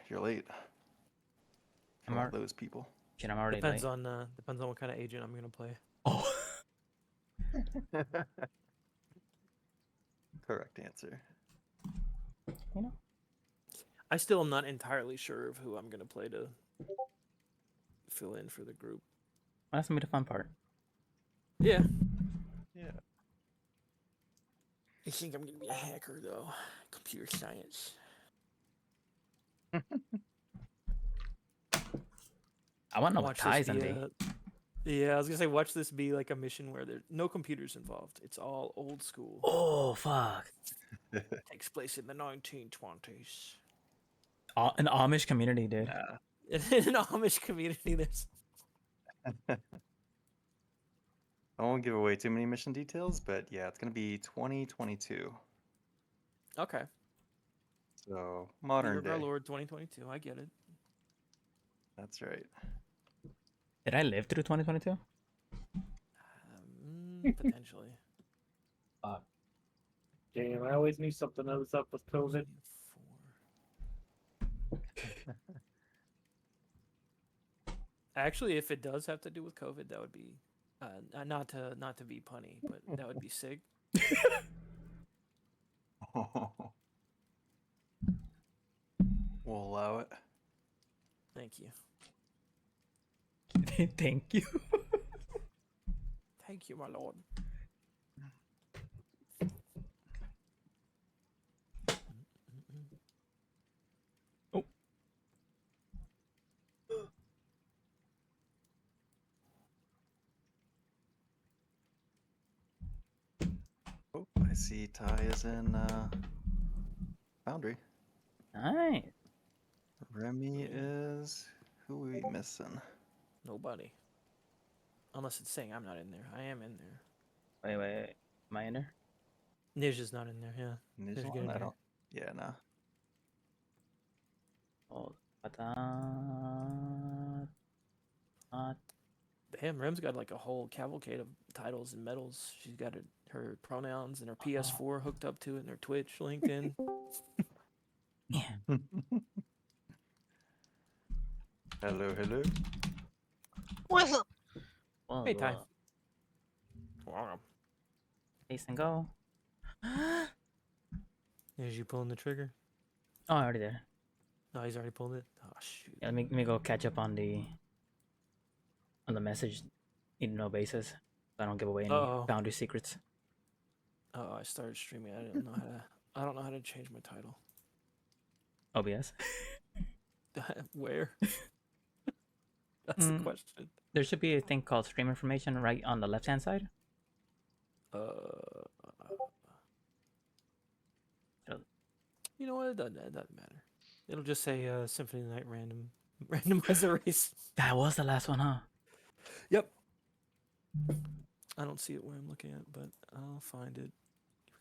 you're late. For I'm all al- those people. Shit, I'm already Depends late. on what kind of agent I'm gonna play. Oh. Correct answer. You know? I still am not entirely sure of who I'm gonna play to fill in for the group. That's gonna be the fun part. Yeah. Yeah. I think I'm gonna be a hacker though. Computer science. I want to know what Watch this ties and be be. Yeah, I was gonna say watch this be like a mission where there's no computers involved. It's all old school. Oh fuck! Takes place in the 1920s. An Amish community, dude. Nah. In an Amish community, there's I won't give away too many mission details, but yeah, it's gonna be 2022. okay. So Year modern of our day. Lord 2022. I get it. That's right. Did I live through 2022? Potentially. Damn, I always knew something was up with COVID. Actually, if it does have to do with COVID, that would be not to be punny, but that would be sick. We'll allow it. Thank you. Thank you. Thank you, my lord. Oh. Oh, I see Ty is in Foundry. Nice. Remy is... Who are we missing? Nobody. Unless it's saying I'm not in there. I am in there. Wait. Am I in there? Nij is not in there, yeah. There's Nijon? good in I there. don't... Yeah, no. Oh, Damn, Rem's got like a whole cavalcade of titles and medals. She's got her pronouns and her PS4 hooked up to it and her Twitch, LinkedIn. yeah. Hello, hello. What's up? Well, Hey, Ty. Taste and go. Is you pulling the trigger? Oh, I already did. No, he's already pulled it. Oh shoot. Yeah, let me go catch up on the message, basis. So I don't give away any Foundry secrets. Oh, I started streaming. I don't know how to change my title. OBS. Where? That's the question. There should be a thing called stream information right on the left hand side. You know what? It doesn't matter. It'll just say Symphony of the Night randomizer race. That was the last one, huh? Yep. I don't see it where I'm looking at, but I'll find it.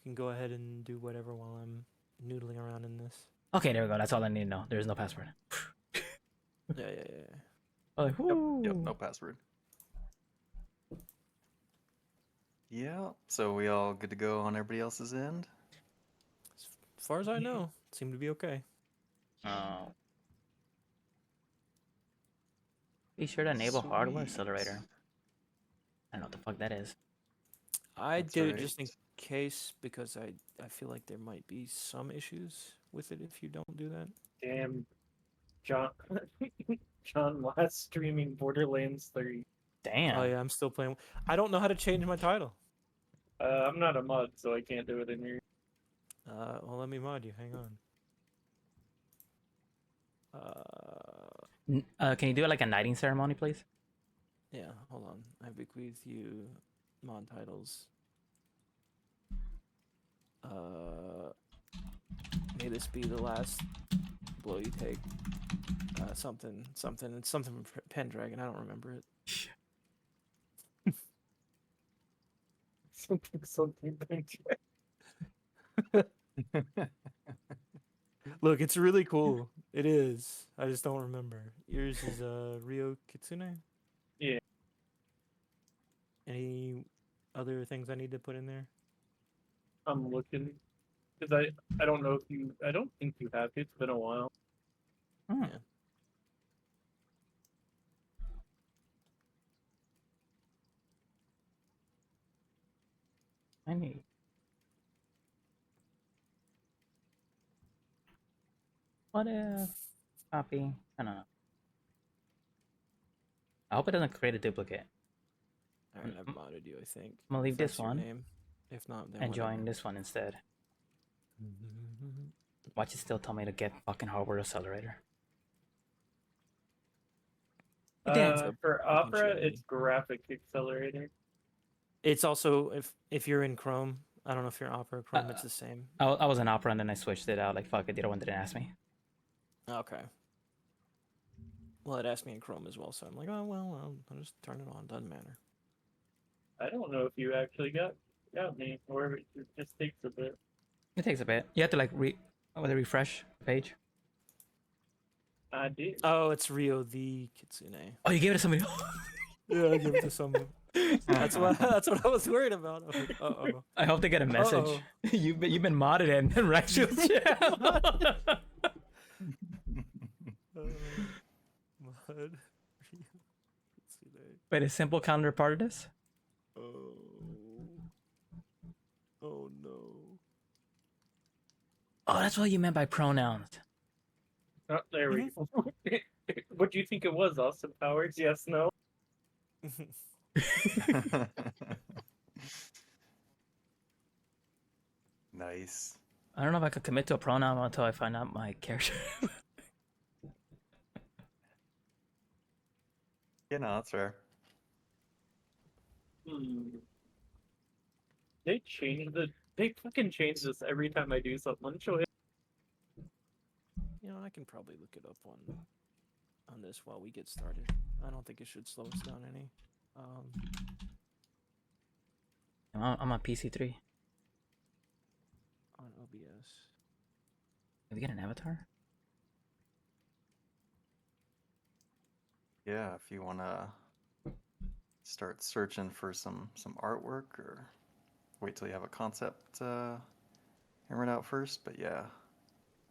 We can go ahead and do whatever while I'm noodling around in this. Okay, there we go. That's all I need to know. There's no password. Yeah. Oh, Yep, no password. Yeah, so we all good to go on everybody else's end? As far as I know, it seemed to be okay. Oh. Be sure to enable hardware accelerator. I don't know what the fuck that is. I That's did it right. just in case because I feel like there might be some issues with it if you don't do that. Damn, John. John last streaming Borderlands 3. Damn. Oh yeah, I'm still playing. I don't know how to change my title. I'm not a mod, so I can't do it in here. Well, let me mod you. Hang on. Can you do it like a knighting ceremony, please? Yeah, hold on. I bequeath you mod titles. May this be the last blow you take. Something. It's something from Pendragon. I don't remember it. Something. Look, it's really cool. It is. I just don't remember. Yours is Ryo Kitsune? Yeah. Any other things I need to put in there? I'm looking because I don't know if you. I don't think you have. It's been a while. Hmm. I need. What if? Copy. I don't know. I hope it doesn't create a duplicate. All right, I've modded you. I think. I'm gonna leave If this that's your one name. If not, then and whatever. join this one instead. Watch it still tell me to get fucking hardware accelerator. It did. For fucking Opera, shit. it's graphic accelerator. It's also if you're in Chrome. I don't know if you're in Opera or Chrome. It's the same. I was in Opera and then I switched it out. Like fuck it, the other one didn't ask me. Okay. Well, it asked me in Chrome as well, so I'm like, oh well, I'll just turn it on. Doesn't matter. I don't know if you actually got me, or if it just takes a bit. It takes a bit. You have to like refresh the page. I did. Oh, it's Rio the Kitsune. Oh, you gave it to somebody. Yeah, I give it to someone. That's what I was worried about. I was like, uh-oh. I hope they get a message. Uh-oh. you've been modded in Rexfield's channel. Mud. Kitsune. Wait, is simple counterpart of this? Oh. Oh no. Oh, that's what you meant by pronouns. Oh, there we go. What do you think it was, Austin Powers? Yes, no? Nice. I don't know if I could commit to a pronoun until I find out my character. Yeah, no, that's fair. They fucking change this every time I do something. Let me show you. You know, I can probably look it up on this while we get started. I don't think it should slow us down any. I'm on PC3. On OBS. Did we get an avatar? Yeah, if you wanna start searching for some artwork, or wait till you have a concept hammered out first. But yeah,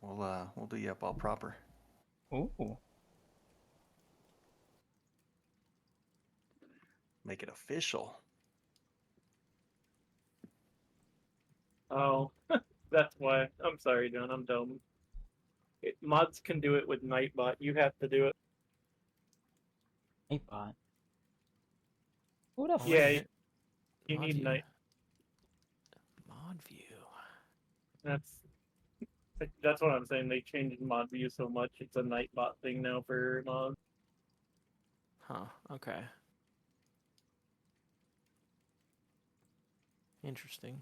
we'll do you up all proper. Ooh. Make it official. Oh, that's why. I'm sorry, John. I'm dumb. Mods can do it with Nightbot. You have to do it. Hey, bot. Who the Oh, fuck? Yeah, wait. you Mod need view. Night. Mod view. That's what I'm saying. They changed mod view so much. It's a Nightbot thing now for mods. Huh. Okay. Interesting.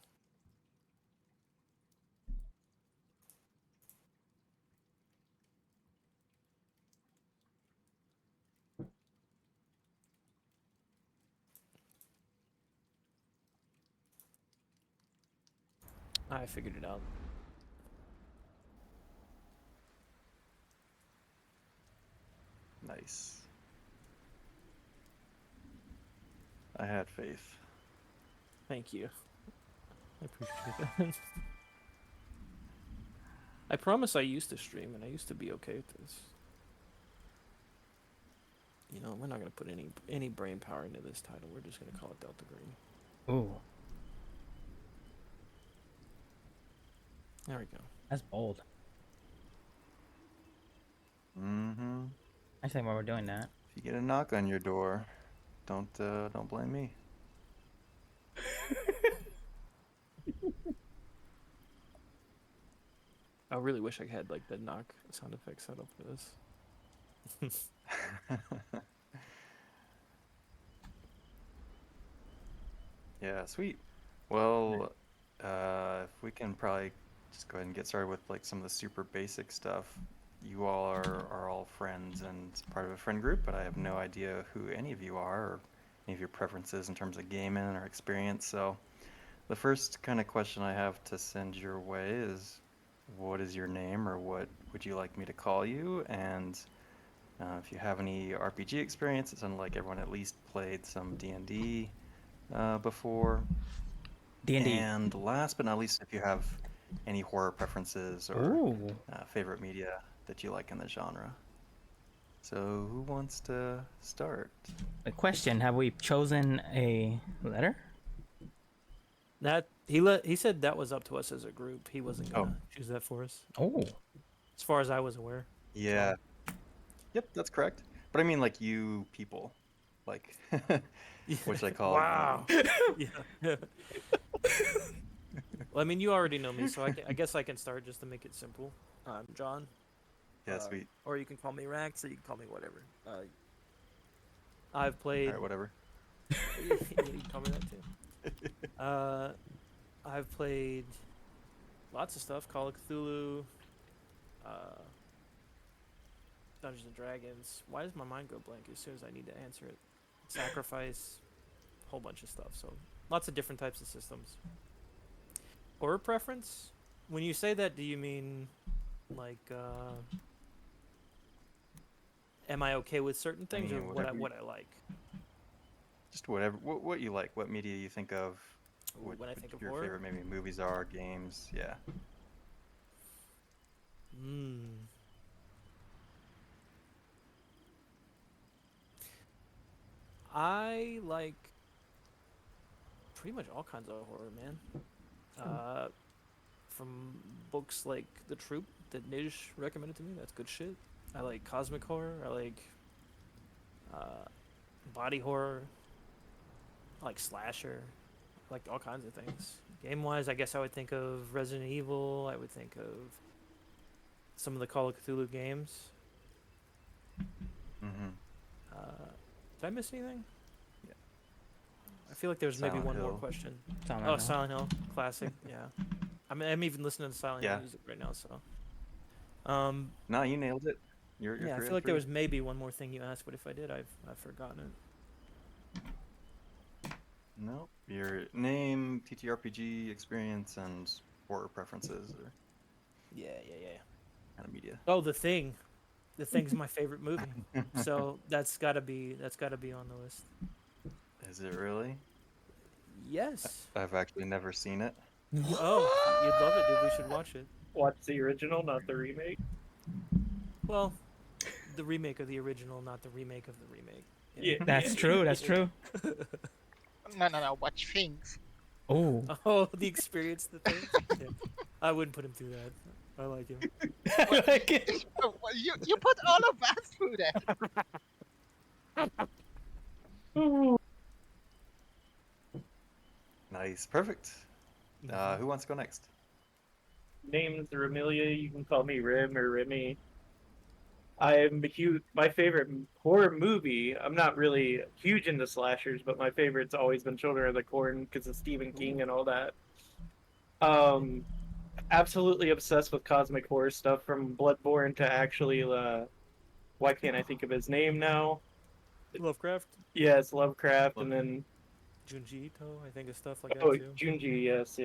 I figured it out. Nice. I had faith. Thank you. I appreciate that. I promise I used to stream and I used to be okay with this. You know, we're not gonna put any brain power into this title. We're just gonna call it Delta Green. Ooh, There we go. that's bold. Mm-hmm. I think while we're doing that. If you get a knock on your door, don't blame me. I really wish I had like the knock sound effect set up for this. Yeah, sweet. Well, if we can probably just go ahead and get started with like some of the super basic stuff. You all are all friends and part of a friend group, but I have no idea who any of you are or any of your preferences in terms of gaming or experience. So the first kind of question I have to send your way is, what is your name, or what would you like me to call you? And if you have any RPG experience, it sounded like everyone at least played some D&D before. D&D. And last but not least, if you have any horror preferences or Ooh. favorite media that you like in the genre. So who wants to start? A question: have we chosen a letter? That He said that was up to us as a group. He wasn't Oh. gonna choose that for us, Oh, as far as I was aware. Yeah. Yep, that's correct. But I mean, like you people, like, which I call Wow. you. Yeah. Well, I mean, you already know me, so I guess I can start just to make it simple. I'm John. Yeah, sweet. Or you can call me Rax, or you can call me whatever. I've All played. right, whatever. You can call me that too. I've played lots of stuff. Call of Cthulhu, uh, Dungeons and Dragons. Why does my mind go blank as soon as I need to answer it? Sacrifice, whole bunch of stuff. So lots of different types of systems. Horror preference? When you say that, do you mean like am I okay with certain things, or mean, what whatever you- I like? Just whatever, what you like, what media you think of, what When I think of your horror? favorite maybe movies are, games. Yeah. Hmm. I like pretty much all kinds of horror, man. From books like The Troop that Nij recommended to me. That's good shit. I like cosmic horror. I like body horror. I like slasher. I like all kinds of things. Game wise, I guess I would think of Resident Evil. I would think of some of the Call of Cthulhu games. Mm-hmm. Did I miss anything? Yeah. I feel like there was maybe Silent one more Hill. question. Silent Oh, Hill. Silent Hill, classic. Yeah. I'm even listening to Silent Hill Yeah. music right now. So. No, you nailed it. You're Yeah, I 3 feel and like there 3. was maybe one more thing you asked, but if I did, I've forgotten it. No, your name, TTRPG experience, and horror preferences, or Yeah. kind of media. Oh, The Thing. The Thing's my favorite movie, so that's gotta be on the list. Is it really? Yes. I've actually never seen it. Oh, you'd love it, dude. We should watch it. Watch the original, not the remake. Well, the remake of the original, not the remake of the remake. Yeah. That's true. That's true. No. Watch things. Oh. Oh, the experience, The Thing. Yeah. I wouldn't put him through that. I like him. Like it. Oh, well, you put all of us through that. Nice, perfect. Mm-hmm. Who wants to go next? Name's Remelia. You can call me Rim or Remy. I'm a huge. My favorite horror movie. I'm not really huge into slashers, but my favorite's always been Children of the Corn because of Stephen King and all that. Absolutely obsessed with cosmic horror stuff, from Bloodborne to actually. Why can't I think of his name now? Lovecraft, Yeah, it's Lovecraft, and then Junji Ito, I think of stuff like oh, that too. Junji. Yes.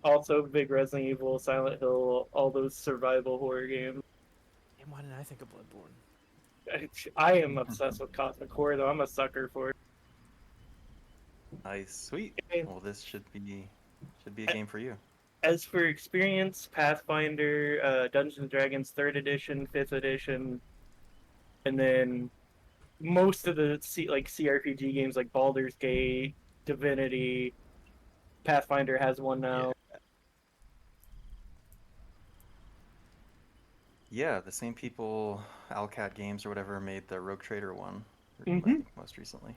Also, big Resident Evil, Silent Hill, all those survival horror games. And why didn't I think of Bloodborne? I am obsessed with cosmic horror, though. I'm a sucker for it. Nice, sweet. Okay. Well, this should be a game for you. As for experience, Pathfinder, Dungeons and Dragons 3rd edition, 5th edition, and then most of the CRPG games like Baldur's Gate, Divinity, Pathfinder has one now. Yeah, the same people, Alcat Games or whatever, made the Rogue Trader one, I Mhm. think most recently.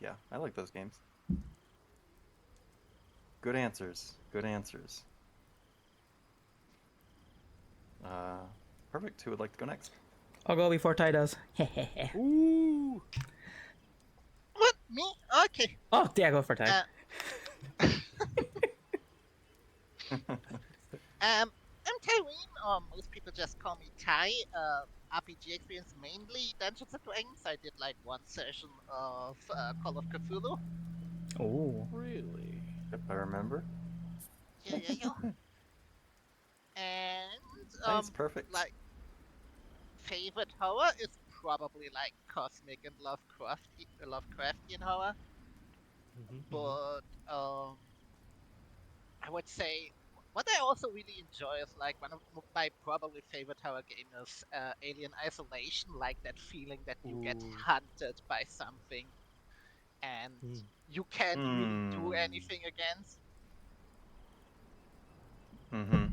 Yeah, I like those games. Good answers. Good answers. Perfect. Who would like to go next? I'll go before Ty does. Ooh. What? Me? Okay. Oh, yeah, go for Ty. I'm Tyreen, or most people just call me Ty. RPG experience mainly Dungeons and Dragons. I did like one session of Call of Cthulhu. Oh. Really? If I remember. Yeah. And Nice, perfect. like favorite horror is probably like cosmic and Lovecraftian horror. Mm-hmm. But I would say what I also really enjoy is like one of my probably favorite horror game is Alien Isolation, like that feeling that you get Ooh. hunted by something. and Hmm. you can't really do Hmm. anything against. Mm-hmm.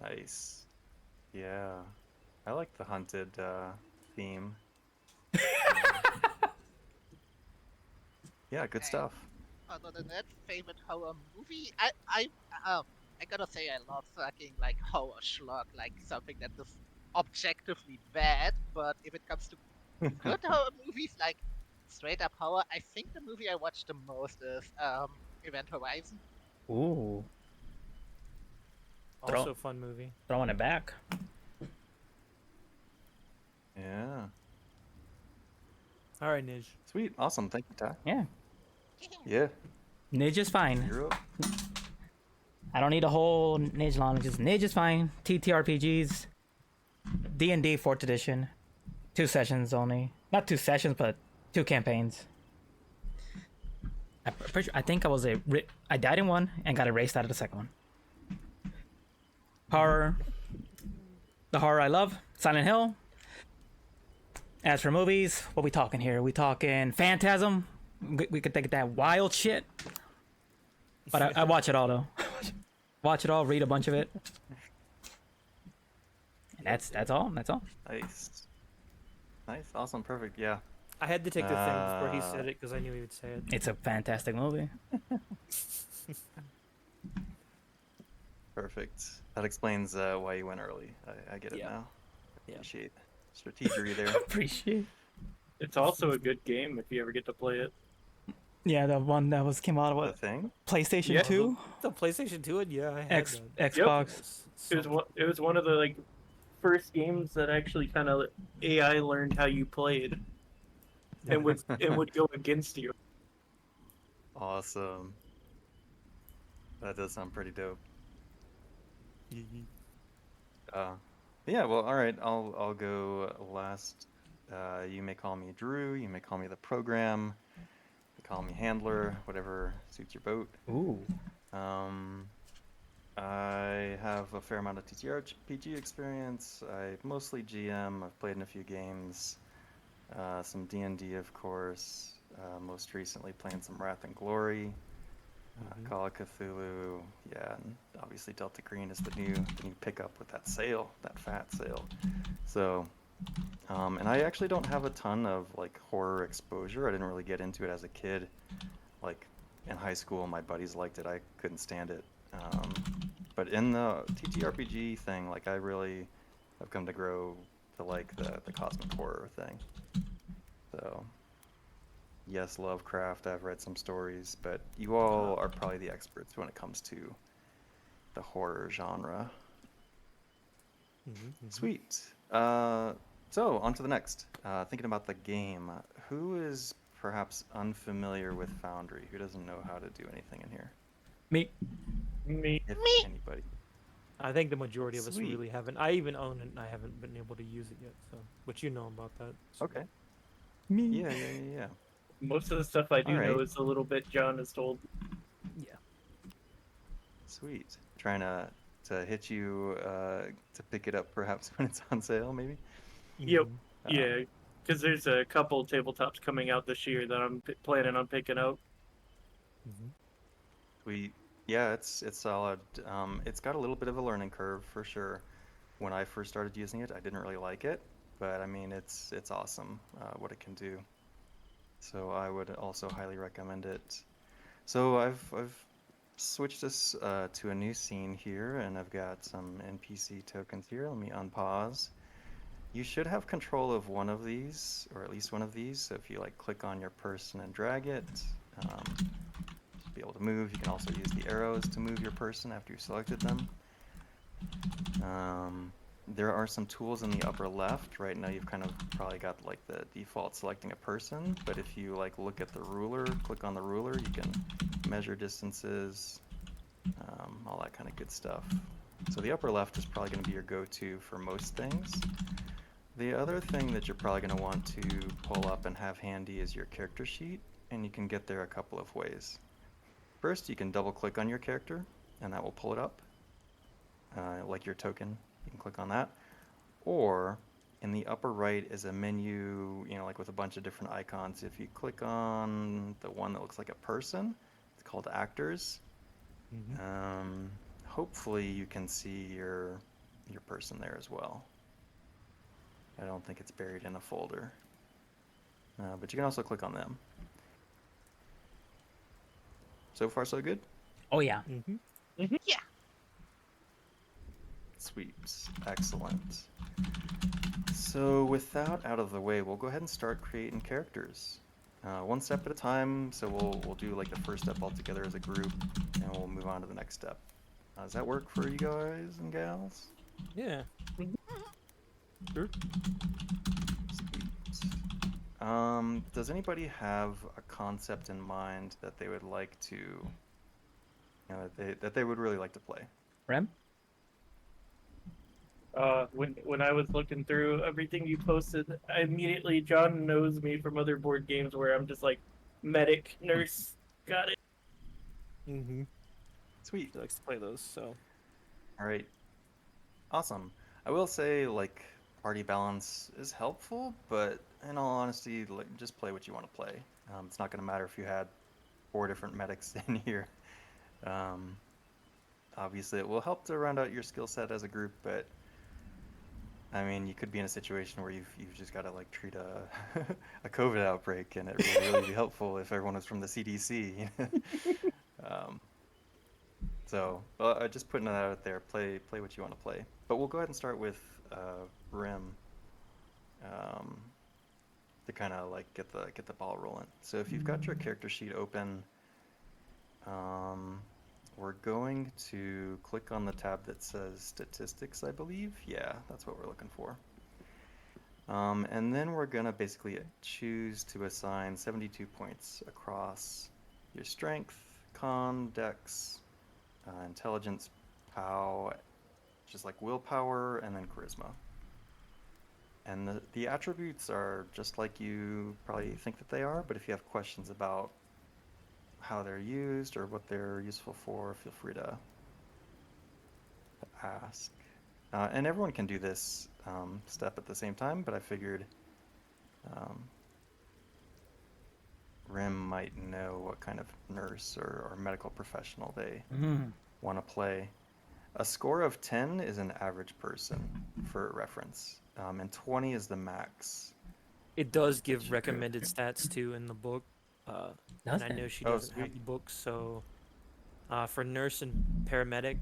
Nice. Yeah. I like the hunted theme. Yeah, good And stuff. other than that, favorite horror movie? I gotta say I love fucking like horror schlock, like something that is objectively bad. But if it comes to good horror movies, like straight up horror, I think the movie I watched the most is Event Horizon. Ooh, Also throw a fun movie. throwing it back. Yeah. All right, Nij. Sweet. Awesome. Thank you, Ty. Yeah, Yeah. Nidge is fine. You're up. I don't need a whole Nidge line. Just Nidge is fine. TTRPGs, D&D 4th edition, 2 sessions only. Not 2 sessions, but 2 campaigns. I think I died in one and got erased out of the second one. Horror. The horror I love, Silent Hill. As for movies, what we talking here? We talking Phantasm. We could think of that wild shit. But I watch it all though. Watch it all, read a bunch of it. And that's all. That's all. Nice. Nice. Awesome. Perfect. Yeah. I had to take the thing before he said Uh, it because I knew he would say it. It's a fantastic movie. Perfect. That explains why you went early. I get it Yeah. now. Yeah. Appreciate strategery there. Appreciate. It's also a good game if you ever get to play it. Yeah, the one that came out of The what? thing? PlayStation Yeah. 2, The PlayStation 2 one, yeah, I had that. Xbox. It was one of the like first games that actually kind of AI learned how you played and would go against you. Awesome. That does sound pretty dope. Yeah, well, all right. I'll go last. You may call me Drew. You may call me the program. You call me handler. Whatever suits your boat. Ooh. I have a fair amount of TTRPG experience. I mostly GM. I've played in a few games. Some D&D, of course. Most recently playing some Wrath and Glory. Call of Cthulhu, yeah, and obviously Delta Green is the new pickup with that sale, that fat sale. So, and I actually don't have a ton of like horror exposure. I didn't really get into it as a kid. Like in high school, my buddies liked it. I couldn't stand it. But in the TTRPG thing, like I really have come to grow to like the cosmic horror thing. So. Yes, Lovecraft, I've read some stories, but you all are probably the experts when it comes to the horror genre. Sweet. So, on to the next. Thinking about the game, who is perhaps unfamiliar with Foundry? Who doesn't know how to do anything in here? Me. Me. If anybody. I think the majority of us Sweet. really haven't. I even own it and I haven't been able to use it yet. So, but you know about that. so- Okay. Me. Yeah. Most of the stuff I do know Alright. is a little bit John has told. Yeah. Sweet. Trying to hit you to pick it up perhaps when it's on sale, maybe? Yep. Mhm. Yeah, because there's a couple tabletops coming out this year that I'm planning on picking up. Yeah, it's solid. It's got a little bit of a learning curve for sure. When I first started using it, I didn't really like it, but I mean, it's awesome what it can do. So I would also highly recommend it. So I've switched us to a new scene here, and I've got some NPC tokens here. Let me unpause. You should have control of one of these, or at least one of these. So if you like click on your person and drag it, be able to move. You can also use the arrows to move your person after you've selected them. There are some tools in the upper left. Right now you've kind of probably got like the default selecting a person, but if you like look at the ruler, click on the ruler, you can measure distances, all that kind of good stuff. So the upper left is probably going to be your go-to for most things. The other thing that you're probably going to want to pull up and have handy is your character sheet, and you can get there a couple of ways. First, you can double click on your character, and that will pull it up, like your token. You can click on that. Or in the upper right is a menu, you know, like with a bunch of different icons. If you click on the one that looks like a person, it's called Actors. Hopefully you can see your person there as well. I don't think it's buried in a folder. But you can also click on them. So far, so good? Oh yeah. Yeah. Sweet. Excellent. So with that out of the way, we'll go ahead and start creating characters. One step at a time, so we'll do like the first step all together as a group, and we'll move on to the next step. Does that work for you guys and gals? Yeah. Sweet. Does anybody have a concept in mind that they would like to, you know, that they would really like to play? Rem? When I was looking through everything you posted, I immediately John knows me from other board games where I'm just like medic, nurse, got it. Mm-hmm. Sweet. He likes to play those, so. All right. Awesome. I will say, like, party balance is helpful, but in all honesty, like, just play what you want to play. It's not going to matter if you had 4 different medics in here. Obviously, it will help to round out your skill set as a group, but I mean, you could be in a situation where you've just got to like treat a a COVID outbreak, and it would really be helpful if everyone was from the CDC. So, just putting that out there. Play what you want to play. But we'll go ahead and start with Rim to kind of like get the ball rolling. So if you've got your character sheet open, we're going to click on the tab that says Statistics, I believe. Yeah, that's what we're looking for. And then we're going to basically choose to assign 72 points across your Strength, Con, Dex, Intelligence, POW, just like Willpower, and then Charisma. And the attributes are just like you probably think that they are, but if you have questions about how they're used or what they're useful for, feel free to ask. And everyone can do this step at the same time, but I figured Rim might know what kind of nurse or medical professional they want to play. A score of 10 is an average person, for reference, and 20 is the max. It does give recommended stats too in the book. Does And I know it? she Oh, doesn't have sweet. the book, so for nurse and paramedic,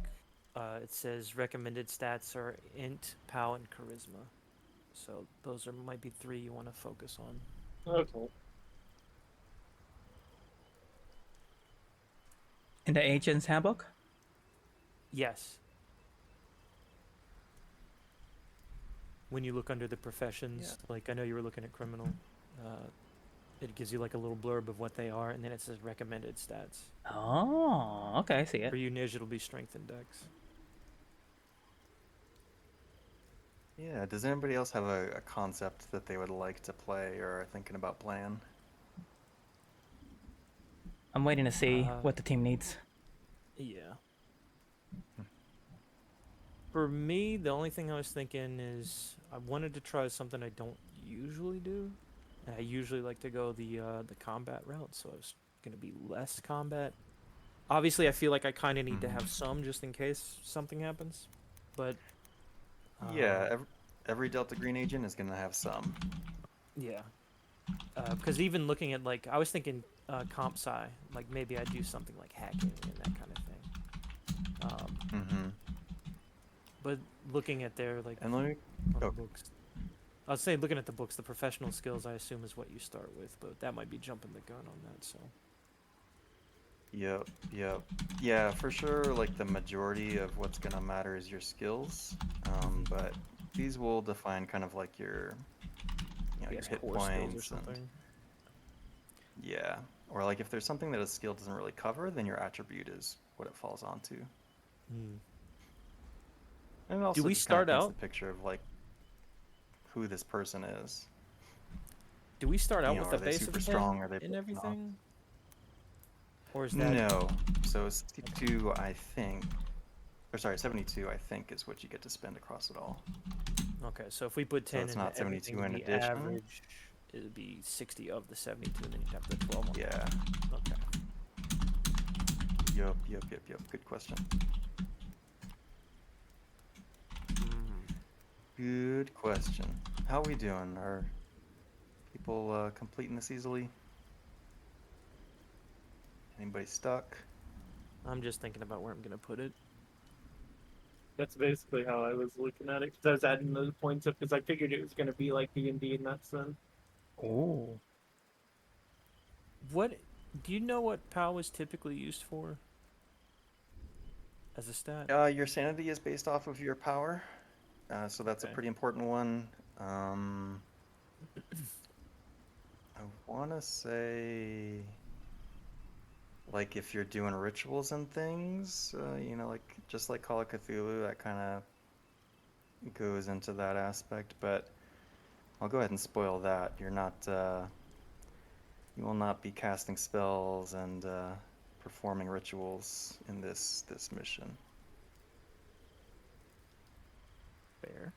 it says recommended stats are int, POW, and charisma. So those might be 3 you want to focus on. Okay. In the Agent's Handbook? Yes. When you look under the professions, like I know you were looking at criminal, it gives you like a little blurb of what they are, and then it says recommended stats. Oh, okay, I see it. For you, Nish, it'll be strength and dex. Yeah, does anybody else have a concept that they would like to play or are thinking about playing? I'm waiting to see Uh, what the team needs. Yeah. For me, the only thing I was thinking is I wanted to try something I don't usually do. And I usually like to go the combat route, so it's gonna be less combat. Obviously, I feel like I kind of need to have some just in case something happens. But Yeah, every Delta Green agent is going to have some. yeah. Because even looking at like I was thinking comp sci, like maybe I'd do something like hacking and that kind of thing. But looking at their like And let me... on the oh. books, I'll say looking at the books, the professional skills I assume is what you start with, but that might be jumping the gun on that. So Yep. Yeah, for sure, like the majority of what's going to matter is your skills. But these will define kind of like your, you know, I your guess hit core skills or points and... something. Yeah. Or like if there's something that a skill doesn't really cover, then your attribute is what it falls onto. And it also we just kinda start paints out- the picture of like who this person is. Do we start out You know, with are a they base super of 10 strong? Are they and not? everything? Or is that No. So 62, I think, or sorry, 72, I think, is what you get to spend across it all. Okay, so if we put So 10 it's into not 72 everything, in the addition? average it would be 60 of the 72, and then you'd have the 12 on top. Yeah. Okay. Yup. Good question. Good question. How are we doing? Are people completing this easily? Anybody stuck? I'm just thinking about where I'm gonna put it. That's basically how I was looking at it. Because I was adding those points up because I figured it was going to be like D&D in that sense. Ooh. What do you know what POW is typically used for? As a stat? Your sanity is based off of your power, so that's a Okay. pretty important one. I want to say, like, if you're doing rituals and things, like just like Call of Cthulhu, that kind of goes into that aspect. But I'll go ahead and spoil that. You will not be casting spells and performing rituals in this mission. Fair.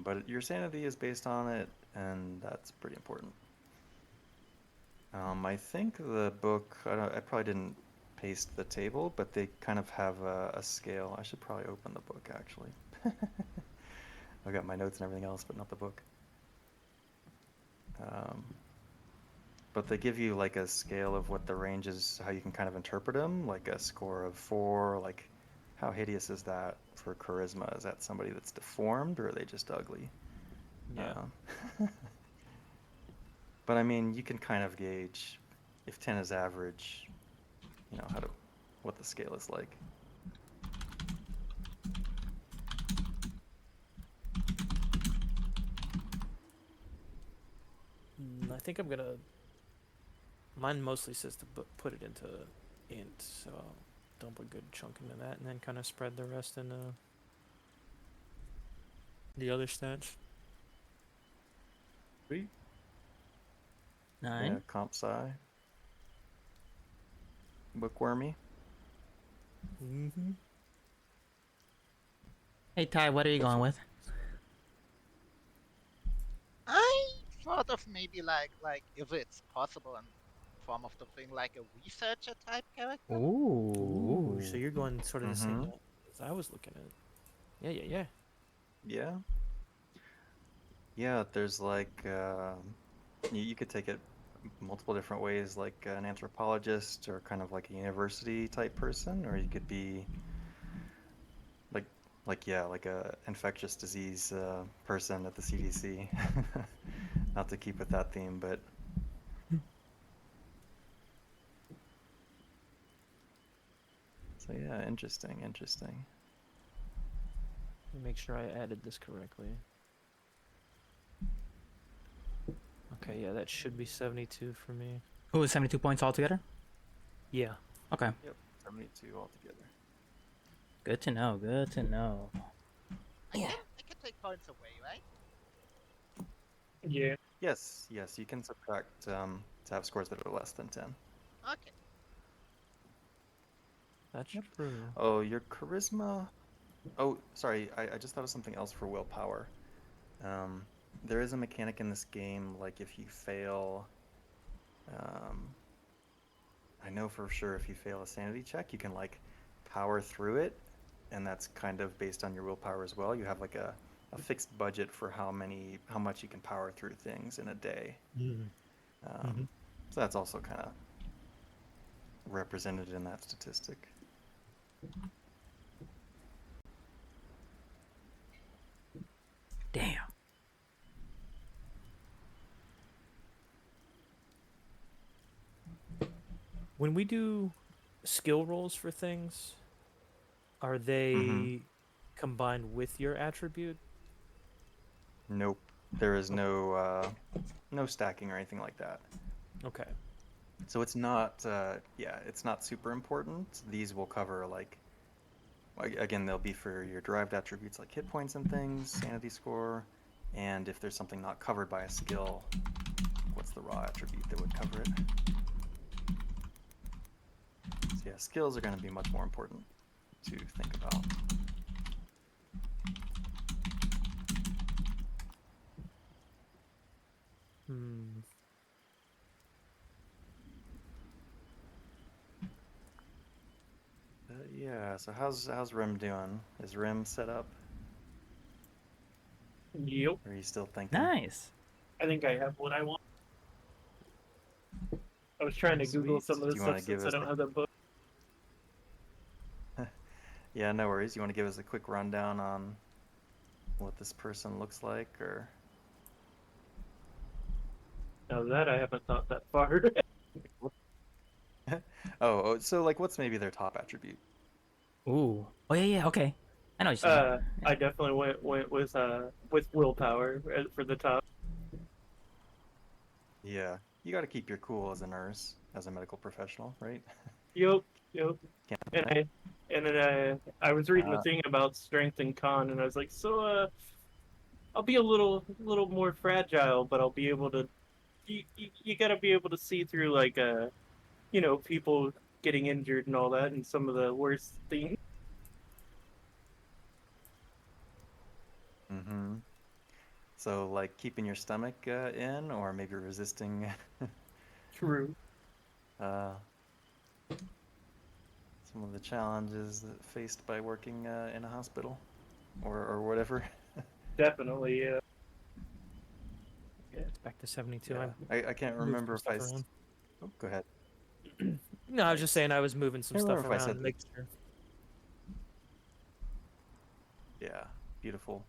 But your sanity is based on it, and that's pretty important. I think the book, I probably didn't paste the table, but they kind of have a scale. I should probably open the book, actually. I've got my notes and everything else, but not the book. But they give you like a scale of what the range is, how you can kind of interpret them, like a score of 4, like how hideous is that for charisma? Is that somebody that's deformed, or are they just ugly? Yeah. But I mean, you can kind of gauge if 10 is average, what the scale is like. I think I'm gonna. Mine mostly says to put it into int, so I'll dump a good chunk into that, and then kind of spread the rest in the other stats. Sweet. 9. Yeah, comp sci. Bookwormy. Mm-hmm. Hey Ty, what are you going with? I thought of maybe like if it's possible in form of the thing like a researcher type character. Ooh, so you're going sort of the same Mhm. way as I was looking at. Yeah. Yeah. Yeah, there's like, you could take it multiple different ways, like an anthropologist or kind of like a university type person, or you could be like, like a infectious disease person at the CDC. Not to keep with that theme, but so yeah, interesting. Let me make sure I added this correctly. Okay, yeah, that should be 72 for me. Ooh, 72 points altogether? Yeah. Okay. Yep, 72 altogether. Good to know. I can take points away, right? Yeah. Yes, you can subtract to have scores that are less than 10. Okay. That's true. Oh, your charisma. Oh, sorry, I just thought of something else for willpower. There is a mechanic in this game, like if you fail, I know for sure if you fail a sanity check, you can like power through it, and that's kind of based on your willpower as well. You have like a fixed budget for how much you can power through things in a day. So that's also kind of represented in that statistic. Damn. When we do skill rolls for things, are they combined with your attribute? Nope. There is no stacking or anything like that. Okay. So it's not it's not super important. These will cover again, they'll be for your derived attributes like hit points and things, sanity score, and if there's something not covered by a skill, what's the raw attribute that would cover it? So yeah, skills are going to be much more important to think about. So how's Rim doing? Is Rim set up? Yep. Or are you still thinking? Nice. I think I have what I want. I was trying to Google Sweet. some of Do this you want stuff to give since I us don't have that book. Yeah, no worries. You want to give us a quick rundown on what this person looks like, or? Now that I haven't thought that far. Oh, so like, what's maybe their top attribute? Ooh. Oh yeah, yeah. Okay. I know what you're saying. I definitely went with willpower for the top. Yeah, you got to keep your cool as a nurse, as a medical professional, right? Yep, yep. Can't. And I was reading the Uh, thing about strength and con, and I was like, so I'll be a little more fragile, but I'll be able to. You gotta be able to see through like people getting injured and all that, and some of the worst things. mm-hmm. So like keeping your stomach in, or maybe resisting True. uh, some of the challenges faced by working in a hospital, or whatever. Definitely. Yeah. Yeah, back to 72. Yeah. I can't Moved remember some if stuff around. Oh, go ahead. No, I was just saying I was moving some Can't stuff remember if I around said to make sure. Yeah, beautiful.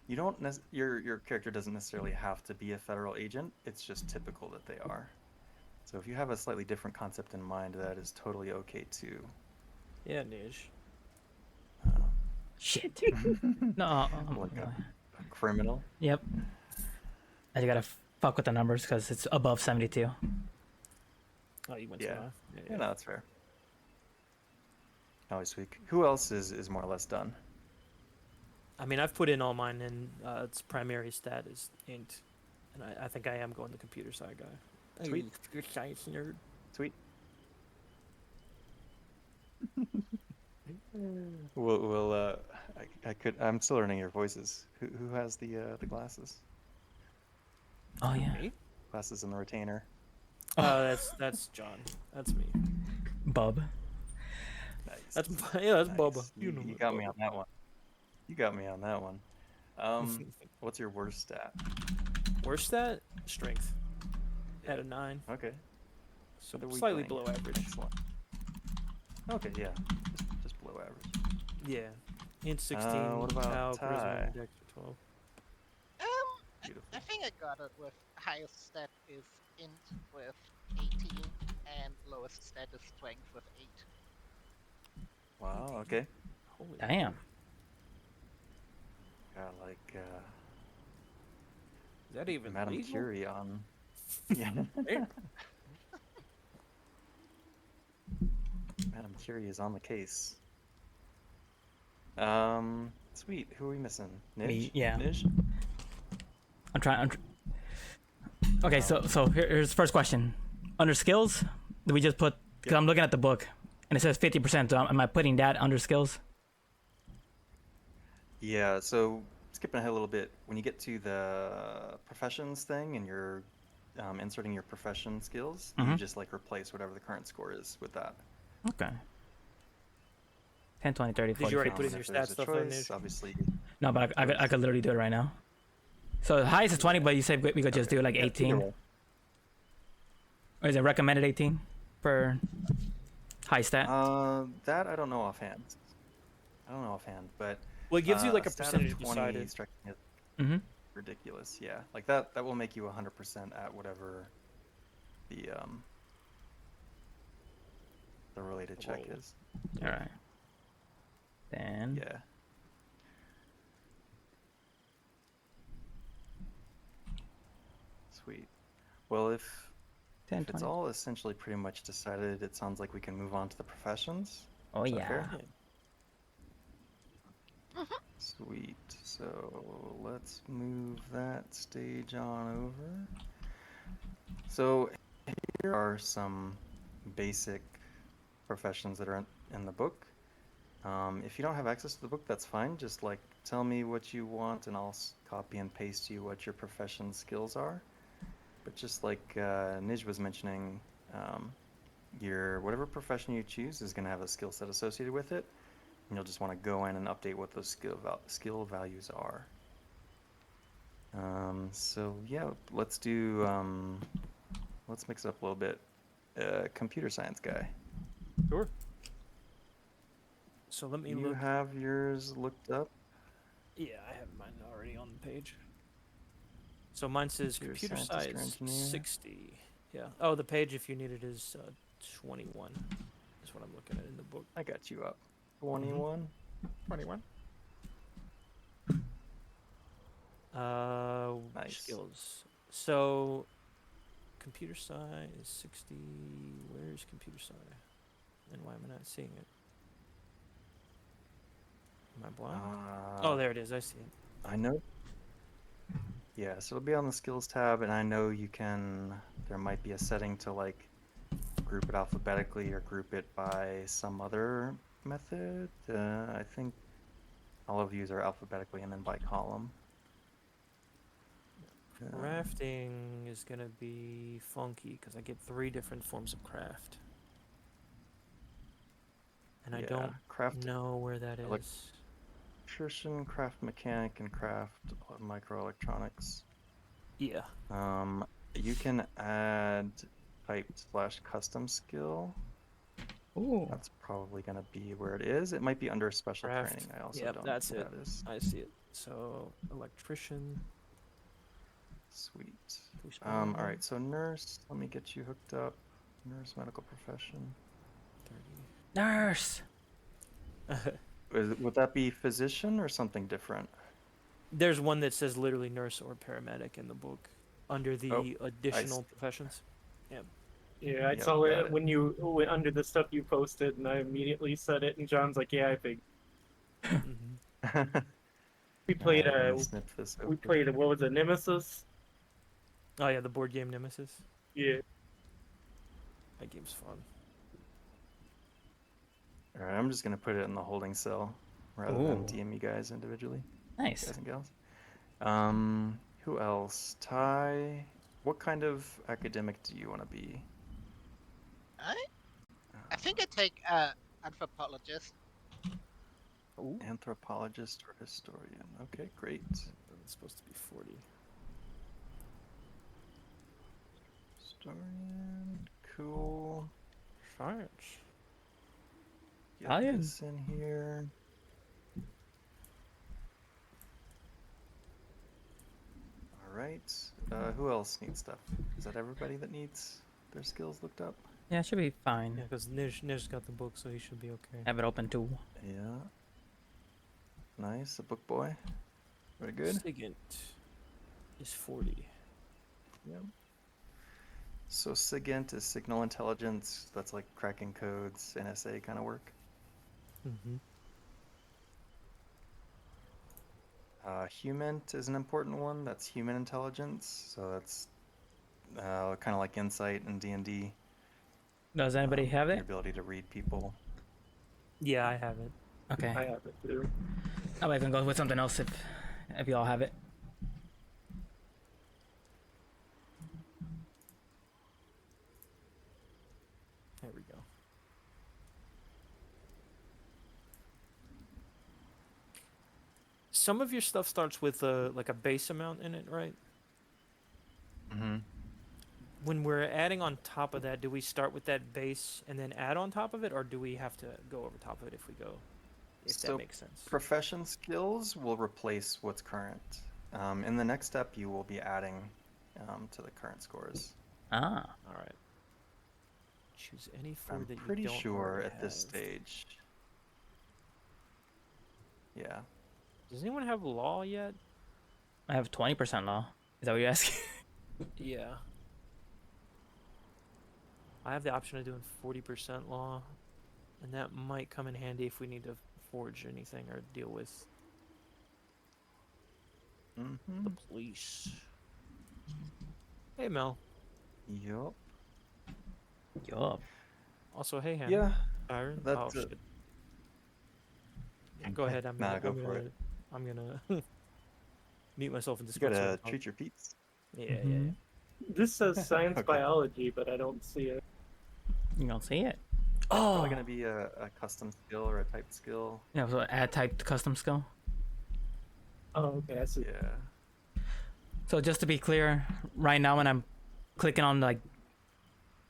You don't your character doesn't necessarily have to be a federal agent. It's just typical that they are. So if you have a slightly different concept in mind, that is totally okay too. Yeah, Nij. Shit. No. Like a criminal. Yep. I just gotta fuck with the numbers because it's above 72. Oh, you went Yeah. too high. Yeah, no, that's fair. Always weak. Who else is more or less done? I mean, I've put in all mine, and its primary stat is int, and I think I am going the computer side guy. Sweet. Computer science nerd. Sweet. We'll I'm still learning your voices. Who has the glasses? Oh yeah. Me? Glasses and the retainer. Oh, that's John. That's me. Bub. Nice. That's yeah, that's Nice. Bubba. You, know you that, got me Bubba. on that one. You got me on that one. What's your worst stat? Worst stat? Strength. At a 9. Okay. So The weak slightly link. below average. Excellent. Okay, yeah. Just below average. Yeah. Int 16. What about Tau, Ty? charisma, and dex 12. Beautiful. I think I got it with highest stat is int with 18 and lowest stat is strength with 8. Wow, okay. Holy Damn. Got like Is that even Madame legal? Curie on. Yeah. Hey, Madame Curie is on the case. Sweet. Who are we missing? Nij? Me, yeah. Nij? I'm trying. Okay, so here's the first question. Under skills, do we just put? Because Yep. I'm looking at the book, and it says 50%. So am I putting that under skills? Yeah, so skipping ahead a little bit, when you get to the professions thing and you're inserting your profession skills, you Mhm. just like replace whatever the current score is with that. Okay. 10, 20, 30, 40. Did you already 50. put in And your if there's stat a stuff on choice, Nij? obviously. No, but I could literally do it right now. So the highest is 20, but you said we could just do like Yeah, 18. either way. Or is it recommended 18 for high stat? That I don't know offhand. But Well, it gives you like a stat of percentage 20 decided. strikes me as Mm-hmm. ridiculous. Yeah, like that will make you 100% at whatever the related check Roll. is. All right. Then. Yeah. Sweet. Well, if 10, it's 20. all essentially pretty much decided, it sounds like we can move on to the professions. Oh Is that yeah. fair? Mhm. Sweet. So let's move that stage on over. So here are some basic professions that are in the book. If you don't have access to the book, that's fine. Just like tell me what you want, and I'll copy and paste you what your profession skills are. But just like Nij was mentioning, your whatever profession you choose is going to have a skill set associated with it, and you'll just want to go in and update what those skill values are. So yeah, let's do let's mix it up a little bit. Computer science guy. Sure. So let me You look. have yours looked up? Yeah, I have mine already on the page. So mine says Computer computer scientist or science engineer? 60. Yeah. Oh, the page, if you need it, is 21. Is what I'm looking at in the book. I got you up. 21. 21. Nice. Skills. So, computer sci is 60. Where's computer sci? And why am I not seeing it? Am I blind? Oh, there it is. I see it. I know. Yeah, so it'll be on the skills tab, and I know you can. There might be a setting to like group it alphabetically or group it by some other method. I think all of these are alphabetically and then by column. Crafting is gonna be funky because I get 3 different forms of craft, and I Yeah, don't craft know where that is. electrician, craft mechanic, and craft microelectronics. Yeah. You can add type/custom skill. Ooh. That's probably gonna be where it is. It might be under special Craft. training. I also Yep, don't that's know it. what that is. I see it. So electrician. Sweet. we spell All that? right. So nurse. Let me get you hooked up. Nurse, medical profession. 30. Nurse. Would that be physician or something different? There's one that says literally nurse or paramedic in the book under the additional professions. Yeah, I Yep, saw got it it. when you went under the stuff you posted, and I immediately said it. And John's like, "Yeah, I think Mm-hmm. we played Let me snip this we open. played what was it, Nemesis? Oh yeah, the board game Nemesis. Yeah, That game's fun. All right, I'm just gonna put it in the holding cell rather than Ooh. DM you guys individually, Nice. guys and gals. Who else? Ty, what kind of academic do you want to be? I think I take anthropologist. Ooh. Anthropologist or historian? Okay, great. It's supposed to be 40. Historian, cool. Science. Get Italian. this in here. All right. Who else needs stuff? Is that everybody that needs their skills looked up? Yeah, it should be fine. Yeah, because Nij got the book, so he should be okay. Have it open too. Yeah. Nice, a book boy. Very good. Sigint is 40. Yep. So SIGINT is signal intelligence. That's like cracking codes, NSA kind of work. Mm-hmm. HUMINT is an important one. That's human intelligence. So that's kind of like insight in D&D. Does anybody have Your it? ability to read people. Yeah, I have it. Okay. I have it too. I can go with something else if y'all have it. There we go. Some of your stuff starts with like a base amount in it, right? Mm-hmm. When we're adding on top of that, do we start with that base and then add on top of it, or do we have to go over top of it if we go? If So that makes sense. Profession skills will replace what's current. In the next step, you will be adding to the current scores. Ah. All right. Choose any four I'm that you pretty don't sure already at this have. stage. Yeah. Does anyone have law yet? I have 20% law. Is that what you're asking? Yeah. I have the option of doing 40% law, and that might come in handy if we need to forge anything or deal with Mm-hmm. the police. Hey, Mel. Yup. Yup. Also, hey, Hannah. Yeah. Byron. That's oh, it. shit. Go ahead. Nah, go for it. I'm gonna mute myself in You Discord. gotta treat your peeps. Yeah, yeah, Mhm. yeah. This says science Okay. biology, but I don't see it. You don't see it. Probably Oh, gonna be a custom skill or a typed skill. yeah. So add type to custom skill. Oh, okay. I see. Yeah. So just to be clear, right now when I'm clicking on like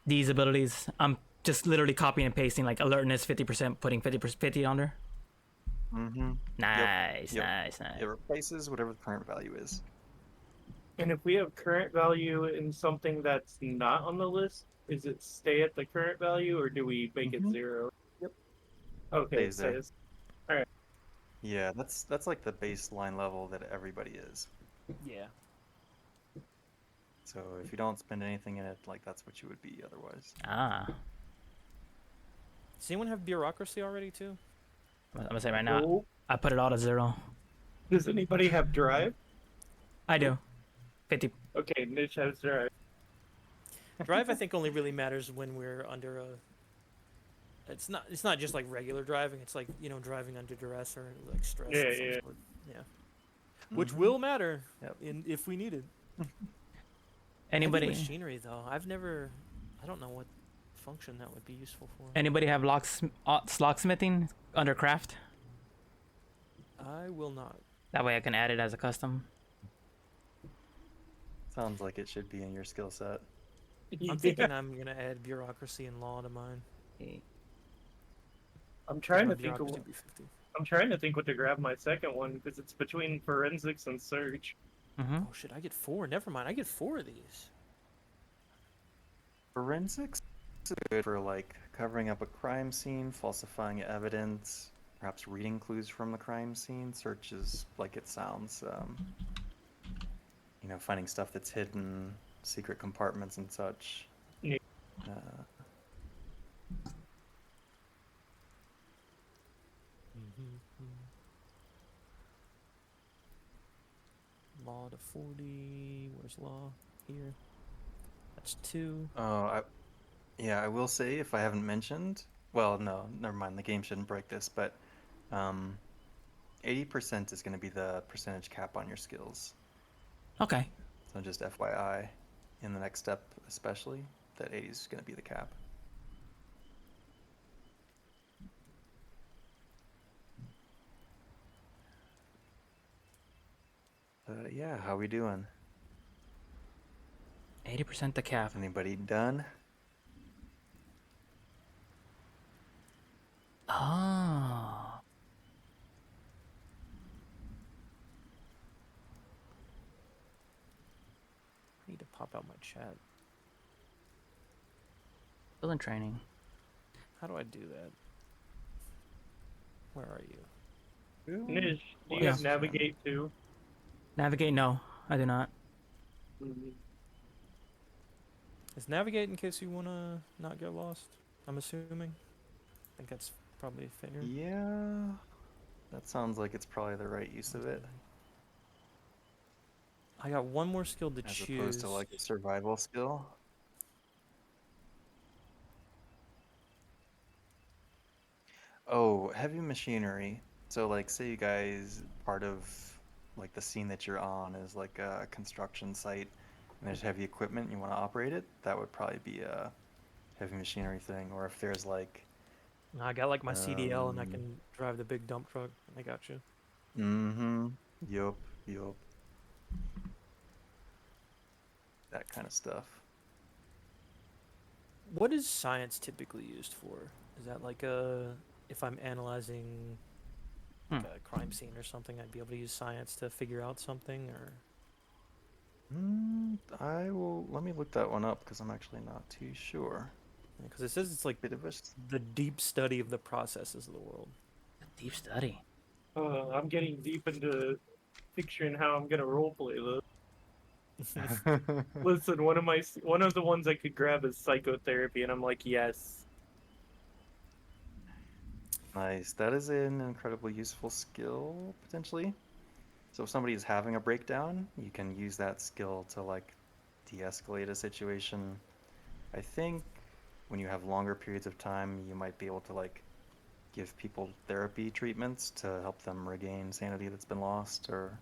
these abilities, I'm just literally copying and pasting like alertness 50%, putting 50% 50 under. Mm-hmm. Nice, Yep. nice, nice. It replaces whatever the current value is. And if we have current value in something that's not on the list, is it stay at the current value or do we make it Mhm. 0? Yep. Okay, it Stays there. says. Yeah, that's like the baseline level that everybody is. Yeah. So if you don't spend anything in it, like that's what you would be otherwise. Ah, Does anyone have bureaucracy already too? I'm gonna say right now, Nope. I put it all to 0. Does anybody have drive? I do. 50. Okay, Niche has drive. Drive, I think, only really matters when we're under a. It's not just like regular driving. It's like driving under duress or like stress. Yeah, of some yeah. sort. Yeah. Which Mhm. will matter Yep. if we need it. Heavy Anybody? machinery though, I don't know what function that would be useful for. Anybody have locksmithing under craft? I will not. That way I can add it as a custom. Sounds like it should be in your skill set. I'm thinking I'm gonna add bureaucracy and law to mine. I'm trying My to think. bureaucracy would be 50. I'm trying to think what to grab my second one because it's between forensics and search. Mm-hmm. Oh shit! I get 4. Never mind. I get 4 of these. Forensics is good for like covering up a crime scene, falsifying evidence, perhaps reading clues from the crime scene. Search is like it sounds. Finding stuff that's hidden, secret compartments and such. Yeah. Uh, Law to 40. Where's law? Here. That's 2. I will say if I haven't mentioned, well, no, never mind. The game shouldn't break this, but 80% is going to be the percentage cap on your skills. Okay. So just FYI, in the next step especially, that 80 is going to be the cap. Yeah, how we doing? 80% the cap. Anybody done? Oh. I need to pop out my chat. Still in training. How do I do that? Where are you? Niche, do you Yeah. have navigate too? Navigate? No, I do not. Is navigate in case you wanna not get lost? I'm assuming. I think that's probably fair. Yeah, that sounds like it's probably the right use of it, I got one more skill to as choose. opposed to like a survival skill. Oh, heavy machinery. So like say you guys part of like the scene that you're on is like a construction site and there's heavy equipment and you want to operate it, that would probably be a heavy machinery thing. Or if there's like I got like my CDL and I Um, can drive the big dump truck. I got you. mm-hmm. Yup. That kind of stuff. What is science typically used for? Is that like if I'm analyzing like a crime scene or something, I'd be able to use science to figure out something, or Let me look that one up because I'm actually not too sure. because it says it's like Bit of a the deep study of the processes of the world. Deep study. I'm getting deep into picturing how I'm gonna roleplay this. Listen, one of the ones I could grab is psychotherapy, and I'm like, yes. Nice. That is an incredibly useful skill, potentially. So if somebody is having a breakdown, you can use that skill to like de-escalate a situation. I think when you have longer periods of time, you might be able to like give people therapy treatments to help them regain sanity that's been lost or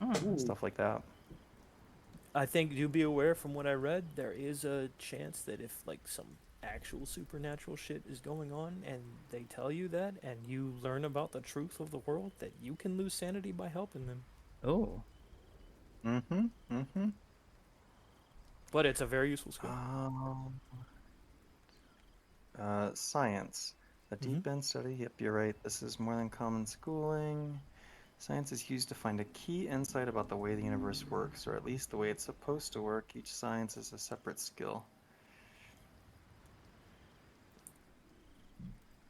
Ooh. stuff like that. I think do be aware from what I read, there is a chance that if like some actual supernatural shit is going on, and they tell you that, and you learn about the truth of the world, that you can lose sanity by helping them. Oh. Mm-hmm. Mm-hmm. But it's a very useful skill. Science. A deep end study. Yep, you're right. This is more than common schooling. Science is used to find a key insight about the way the universe works, or at least the way it's supposed to work. Each science is a separate skill.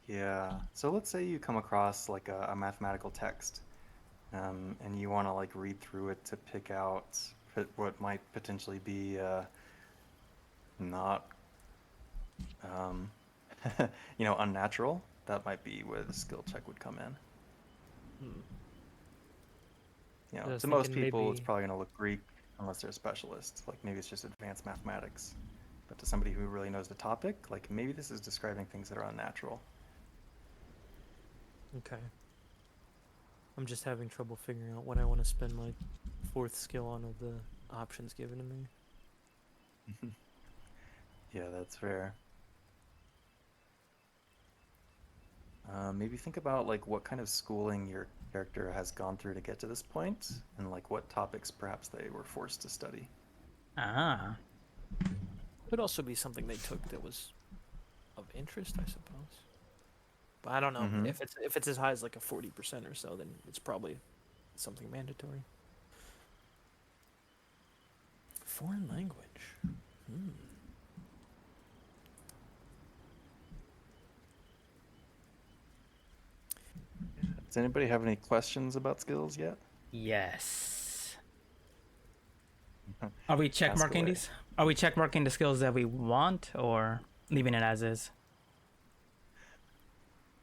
Yeah. So let's say you come across like a mathematical text, and you want to like read through it to pick out what might potentially be not, um, unnatural. That might be where the skill check would come in. Hmm. You I know, was to most thinking people, it's maybe- probably going to look Greek unless they're specialists. Like maybe it's just advanced mathematics. But to somebody who really knows the topic, like maybe this is describing things that are unnatural. Okay. I'm just having trouble figuring out what I want to spend my fourth skill on of the options given to me. Yeah, that's fair. Maybe think about like what kind of schooling your character has gone through to get to this point, and like what topics perhaps they were forced to study. Ah. Could also be something they took that was of interest, I suppose. But I don't know Mhm. if it's as high as like a 40% or so, then it's probably something mandatory. Foreign language. Hmm. Does anybody have any questions about skills yet? Yes. Are we check Ask marking away. these? Are we check marking the skills that we want, or leaving it as is?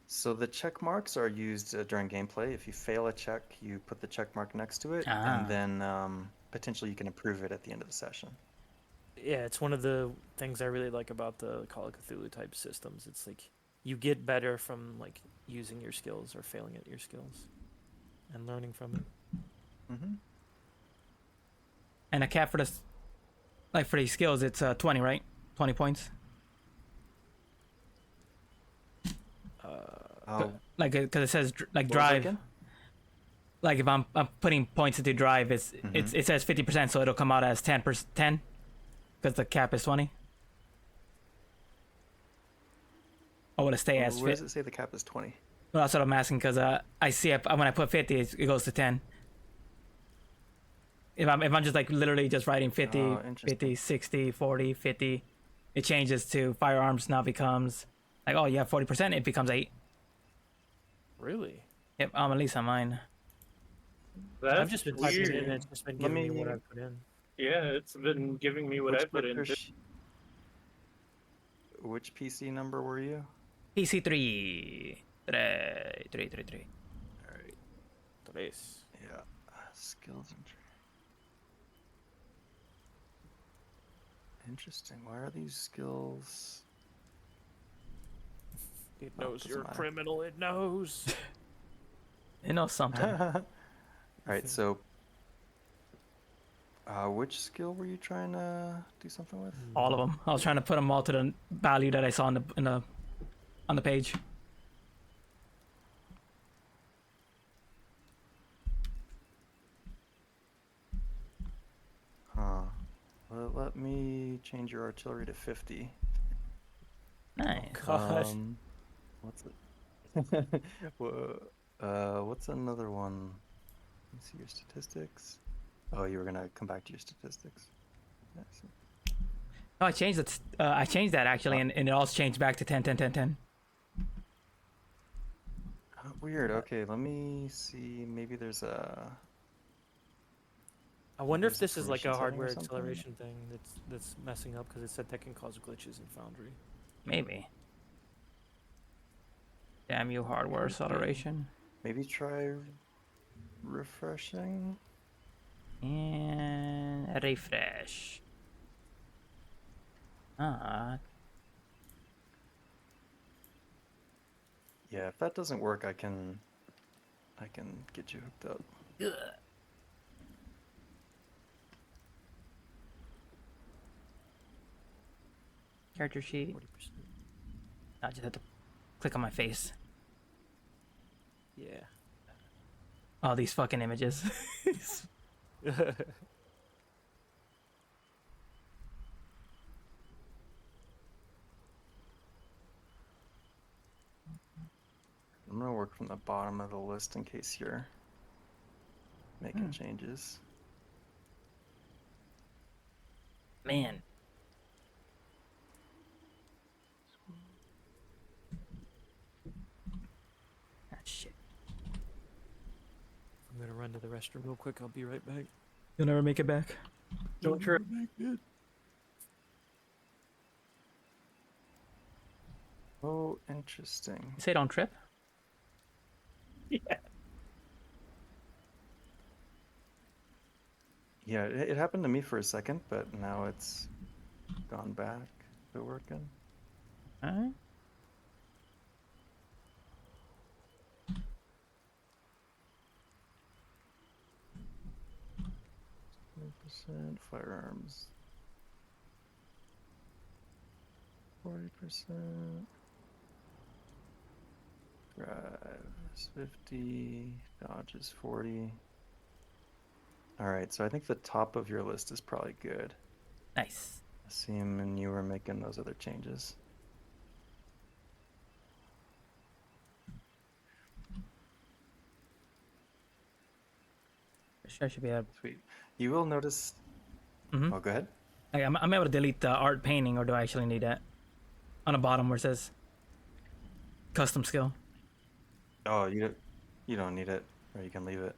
So the check marks are used during gameplay. If you fail a check, you put the check mark next to it, Ah. and then potentially you can improve it at the end of the session. Yeah, it's one of the things I really like about the Call of Cthulhu type systems. It's like you get better from like using your skills or failing at your skills and learning from it. Mm-hmm. And a cap for this, like for these skills, it's 20, right? 20 points. Oh, Like, because it says like what was that drive. again? Like if I'm putting points into drive, it says 50%, so it'll come out as 10%, 10, because the cap is 20. Or will it stay as Where does 50? it say the cap is 20? Well, that's what I'm asking, because I see it, when I put 50, it goes to 10. If I'm just like literally just writing 50, Oh, interesting. 50, 60, 40, 50, it changes to firearms now becomes like, oh, you have 40%, it becomes 8. Really? Yep, at least on mine. That's I've just been typing weird. in and it's just been Let giving me what me- I put in. Yeah, it's been giving me what I put in. Which PC number were you? PC 3. 3. All right. Tres. Yeah. Skills and interesting. Why are these skills? It Oh, knows doesn't you're a matter. criminal. It knows. It knows something. All right. So, which skill were you trying to do something with? All of them. I was trying to put them all to the value that I saw on the page. Huh. Well, let me change your artillery to 50. Nice. God. What's it? What's another one? Let me see your statistics. Oh, you were gonna come back to your statistics. Yeah, I see. Oh, I changed it. I changed that actually, and it also changed back to 10, 10, 10, 10. Oh, weird. Okay, let me see. Maybe there's a. I wonder if There's this is like a permission setting or hardware something? acceleration thing that's messing up because it said that can cause glitches in Foundry. Maybe. Damn you, hardware Could be. acceleration. Maybe try refreshing. And refresh. Ah, Yeah, if that doesn't work, I can get you hooked up. character sheet. 40%. I just have to click on my face. Yeah. All these fucking images. I'm gonna work from the bottom of the list in case you're making changes. Man. Ah, shit. I'm gonna run to the restroom real quick. I'll be right back. You'll never make it back. Don't trip. Oh, interesting. You say don't trip? Yeah. Yeah, it happened to me for a second, but now it's gone back to working. Alright. %, firearms. 40%. Drive is 50. Dodge is 40. Alright, so I think the top of your list is probably good. Nice. Assuming you were making those other changes. For sure I should be able. Sweet. You will notice. Mhm. Oh, go ahead. I'm able to delete the art painting, or do I actually need that? On the bottom where it says custom skill. Oh, you don't need it, or you can leave it.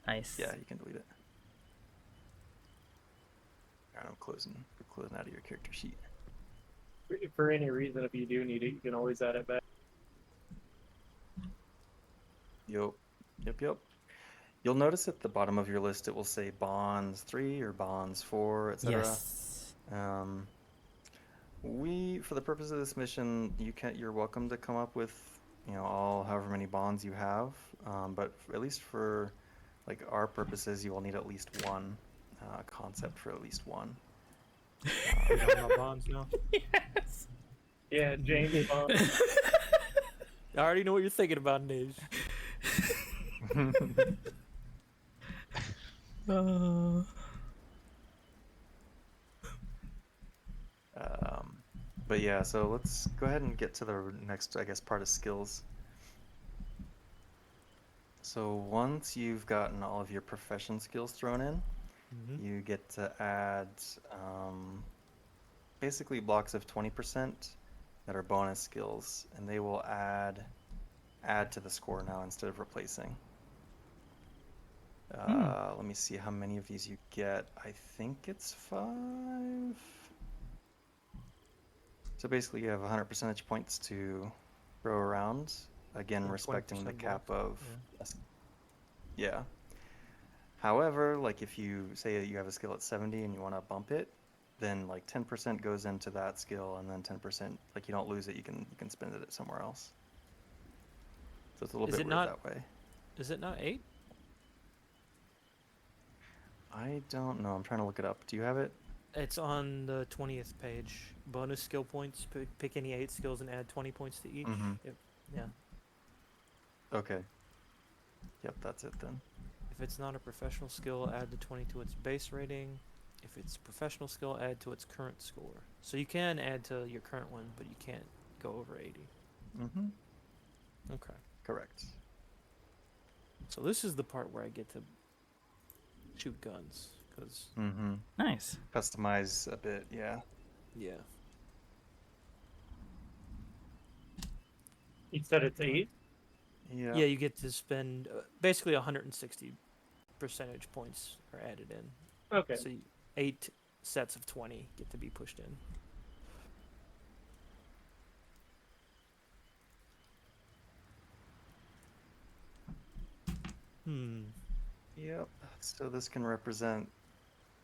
Nice. Yeah, you can delete it. Alright, we're closing out of your character sheet. For any reason, if you do need it, you can always add it back. Yep. You'll notice at the bottom of your list it will say bonds 3 or bonds 4, etc. Yes. For the purpose of this mission, you're welcome to come up with, however many bonds you have. But at least for like our purposes, you will need at least one concept for at least one. I got my bonds now. Yes. Yeah, James Bond. I already know what you're thinking about, Nij. But yeah, so let's go ahead and get to the next, I guess, part of skills. So once you've gotten all of your profession skills thrown in, you get to add basically blocks of 20% that are bonus skills, and they will add to the score now instead of replacing. Let me see how many of these you get. I think it's 5. So basically you have 100 percentage points to throw around, again And respecting the 20% cap block, of yeah. However, like if you say that you have a skill at 70 and you want to bump it, then like 10% goes into that skill, and then 10%, like you don't lose it, you can spend it somewhere else. So it's a little Is bit it weird not- that way. Is it not 8? I don't know. I'm trying to look it up. Do you have it? It's on the 20th page. Bonus skill points. Pick any 8 skills and add 20 points to each. Mhm. Yeah. Okay. Yep, that's it then. If it's not a professional skill, add the 20 to its base rating. If it's a professional skill, add to its current score. So you can add to your current one, but you can't go over 80. Mm-hmm. Okay. Correct. So this is the part where I get to shoot guns, because Mm-hmm. Nice. Customize a bit, yeah. yeah. You said it's 8? Yeah. Yeah, you get to spend basically 160 percentage points are added in. Okay. So 8 sets of 20 get to be pushed in. Yep. So this can represent,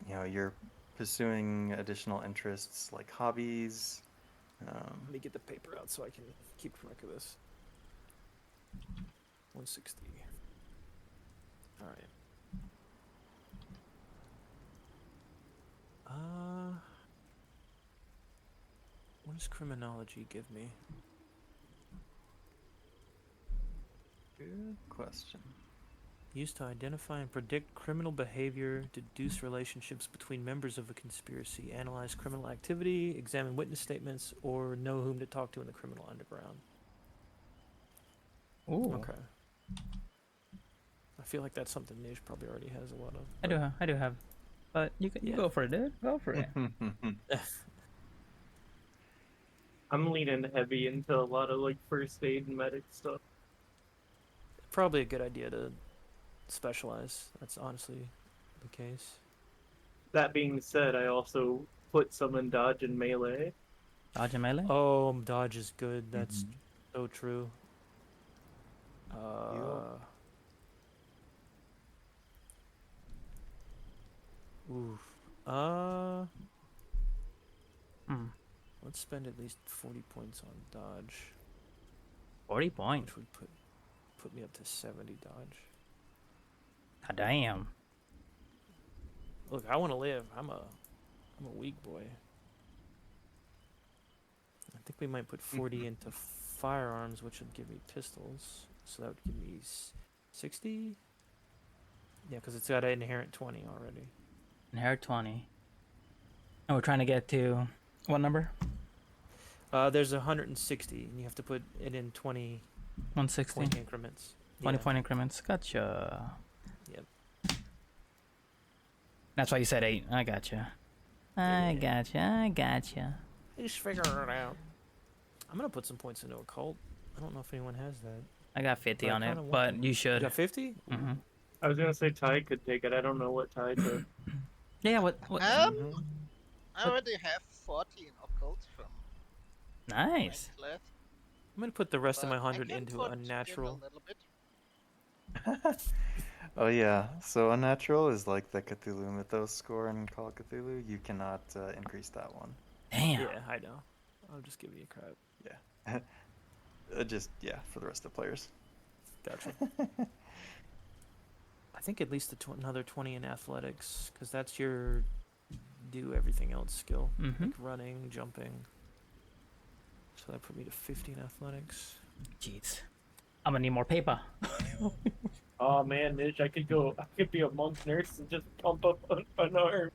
you're pursuing additional interests like hobbies. Let me get the paper out so I can keep track of this. 160. All right. What does criminology give me? Good question. Used to identify and predict criminal behavior, deduce relationships between members of a conspiracy, analyze criminal activity, examine witness statements, or know whom to talk to in the criminal underground. Ooh. Okay. I feel like that's something Nish probably already has a lot of. I do have. But you Yeah. go for it, dude. Go for it. I'm leaning heavy into a lot of like first aid and medic stuff. Probably a good idea to specialize. That's honestly the case. That being said, I also put some in dodge and melee. Dodge and melee. Oh, dodge is good. That's Mhm. so true. Oof. Hmm. Let's spend at least 40 points on dodge, 40 points. which would put me up to 70 dodge. God damn. Look, I want to live. I'm a weak boy. I think we might put 40 into firearms, which would give me pistols. So that would give me 60. Yeah, because it's got an inherent 20 already. Inherit 20. And we're trying to get to what number? There's 160, and you have to put it in 20 160. point increments. 20 Yeah. point increments. Gotcha. Yep. That's why you said 8. I gotcha. I gotcha. Just figure it out. I'm gonna put some points into occult. I don't know if anyone has that. I got 50 I on it, kinda want but them. you You should. got 50? Mm-hmm. I was gonna say Ty could take it. I don't know what Ty took. Yeah, what? Mhm. I already have 40 in occult from Nice. my class, I'm gonna put the rest of but my I 100 can into put in a unnatural. little bit. Oh yeah, so unnatural is like the Cthulhu Mythos score in Call of Cthulhu. You cannot increase that one. Damn. Yeah, I know. I'll just give you a crap. Yeah. Just yeah, for the rest of the players. Gotcha. I think at least another 20 in athletics, because that's your do everything else skill, Mm-hmm. like running, jumping. So that put me to 50 in athletics. Jeez. I'm gonna need more paper. Oh man, Nish, I could be a monk nurse and just pump up an arm.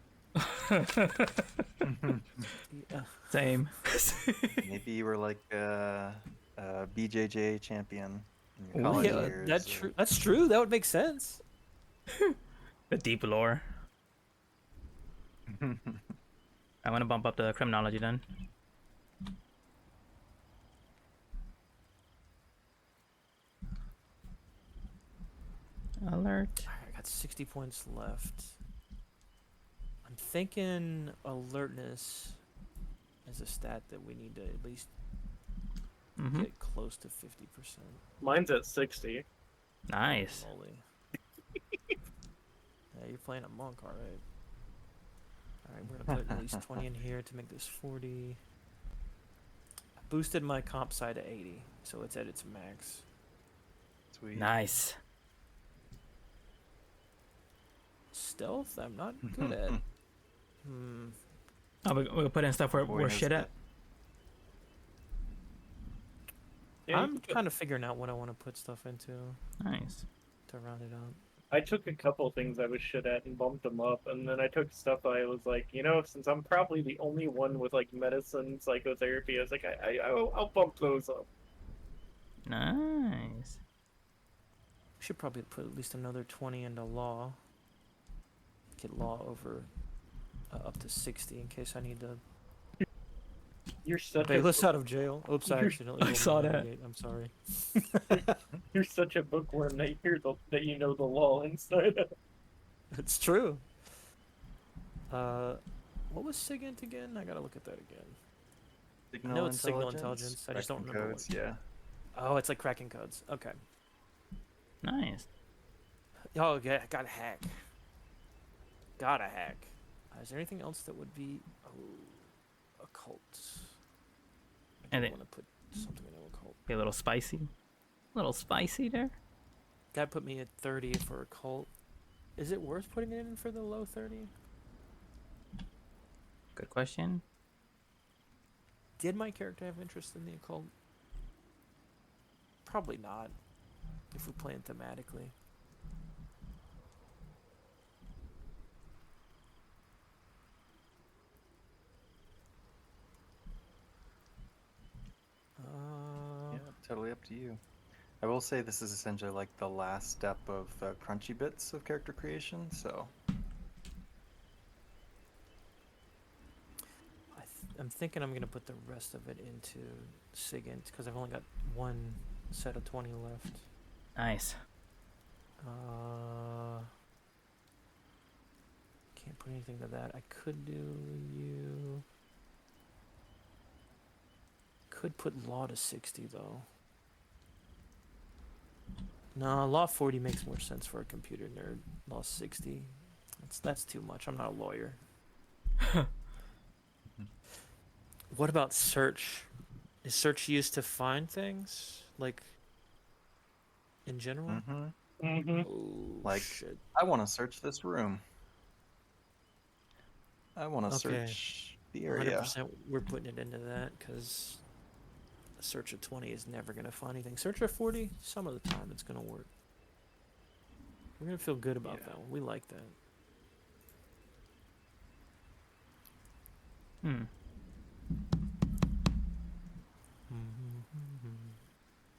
Yeah. Same. Maybe you were like a BJJ champion in your Ooh. college Yeah, years. that's or- true. That's true. That would make sense. The deep lore. I'm gonna bump up the criminology then. Alert. I got 60 points left. I'm thinking alertness is a stat that we need to at least Mm-hmm. get close to 50%. Mine's at 60. Nice. Holy. Yeah, you're playing a monk, alright. Alright, we're gonna put at least 20 in here to make this 40. I boosted my comp side to 80, so it's at its max. Sweet. Nice. Stealth, I'm not good at. Hmm. Oh, we'll put in stuff we're Boy, shit has at. Yeah, I'm kind of figuring out what I want to put stuff into Nice. to round it out. I took a couple things I was shit at and bumped them up, and then I took stuff I was like, since I'm probably the only one with like medicine, psychotherapy, I was like, I'll bump those up. Nice. We should probably put at least another 20 into law. Get law over up to 60 in case I need to You're such bail a us out of jail. Oops, I You're- accidentally I rolled saw a that. 98, I'm sorry. you're such a bookworm that you know the law inside out. It's true. What was SIGINT again? I gotta look at that again. Signal know it's signal intelligence, I just don't cracking remember codes, what- yeah. Oh, it's like cracking codes. Okay. Nice. Oh, yeah, gotta hack. Gotta hack. Is there anything else that would be occult? I And do it- want to put something in occult. Be a little spicy. A little spicy there. That put me at 30 for occult. Is it worth putting it in for the low 30? Good question. Did my character have interest in the occult? Probably not. if we're playing thematically. Yeah, totally up to you. I will say this is essentially like the last step of the crunchy bits of character creation, so I'm thinking I'm gonna put the rest of it into SIGINT because I've only got one set of 20 left. Nice. Can't put anything to that. I could do you. Could put law to 60 though. No, law 40 makes more sense for a computer nerd. Law 60, that's too much. I'm not a lawyer. What about search? Is search used to find things like in general? Mm-hmm. Oh, Like, shit. I want to search this room. I want to Okay. search the area. 100% we're putting it into that because a search of 20 is never going to find anything. Search of 40, some of the time it's going to work. We're going to feel good about Yeah. that one. We like that. Hmm.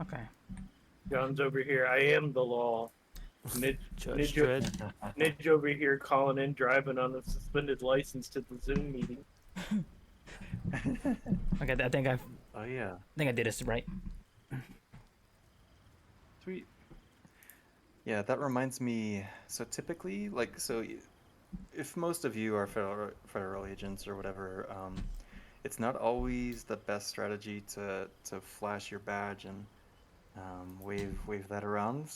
Okay. John's over here. I am the law. Judge Ninja, Dredd. Ninja over here calling in, driving on a suspended license to the Zoom meeting. Okay, I think I Oh yeah, think I did this right. sweet. Yeah, that reminds me. So typically, if most of you are federal agents or whatever, it's not always the best strategy to flash your badge and wave that around,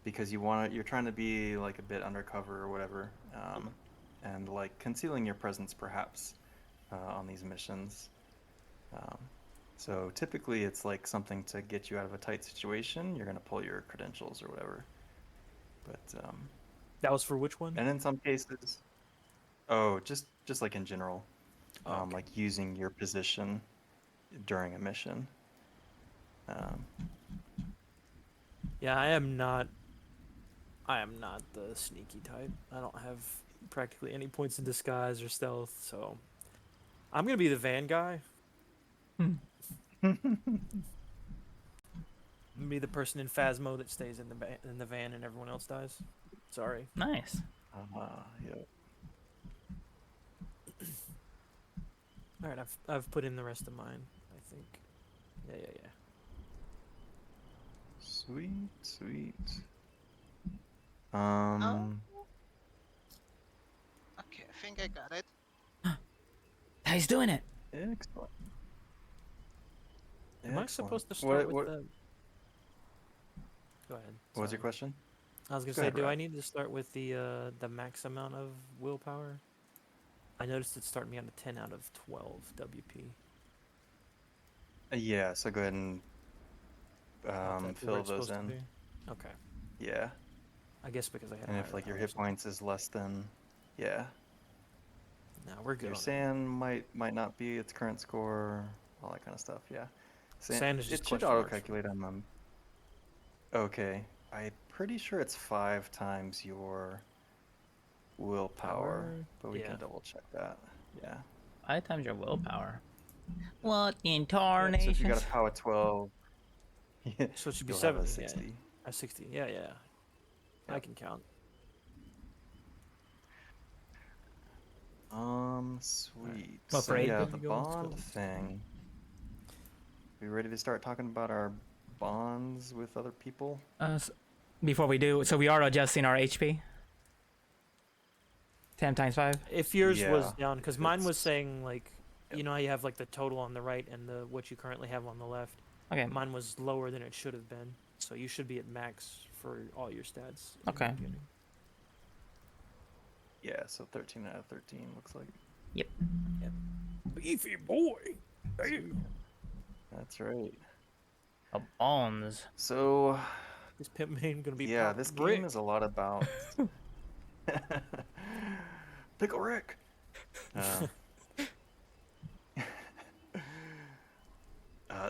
because you're trying to be like a bit undercover or whatever, and like concealing your presence perhaps on these missions. Um, so typically it's like something to get you out of a tight situation. You're gonna pull your credentials or whatever. But That was for which one? and in some cases, oh, just like in general, Oh, okay. like using your position during a mission. Um, Yeah, I am not the sneaky type. I don't have practically any points in disguise or stealth, so I'm gonna be the van guy. Be the person in Phasmo that stays in the van and everyone else dies. Sorry. Nice. yeah. All right, I've put in the rest of mine. I think. Yeah. Sweet. Oh, okay, I think I got it. He's doing it. Excellent. Am I Excellent. supposed to start with what the? Go ahead. what was your sorry. question? I was gonna Go say, ahead, do I Rap. need to start with the max amount of willpower? I noticed it started me on a 10 out of 12 WP. Yeah, so go ahead and Oh, that's where fill it's those supposed to in. be? Okay. Yeah, I guess because I had. and a if higher like your power, hit so- points is less than, yeah, No, we're good. your on that. sand might not be its current score, all that kind of stuff. Yeah, Sand is just it should question auto marks for me. calculate on them. Okay, I'm pretty sure it's 5 times your willpower, Power? but we Yeah. can double check that. Yeah. 5 times your willpower. What in Yeah, so if you got tarnations? a power 12, So it should be you'll have a 70. Yeah. 60. 60. Yeah. I Yep. can count. Sweet. What So grade? yeah, Good the to go, let's go. bond thing. We ready to start talking about our bonds with other people? Before we do, so we are adjusting our HP. 10 times 5. If yours was Yeah, down, because if mine was it's- saying like, Yep. you know how you have like the total on the right and the what you currently have on the left. Okay. Mine was lower than it should have been, so you should be at max for all your stats. in the Okay. beginning. Yeah, so 13 out of 13 looks like. Beefy boy. That's right. Oh, bonds. So This pimp main gonna be yeah, Pop this Brick. game is a lot about Pickle Rick.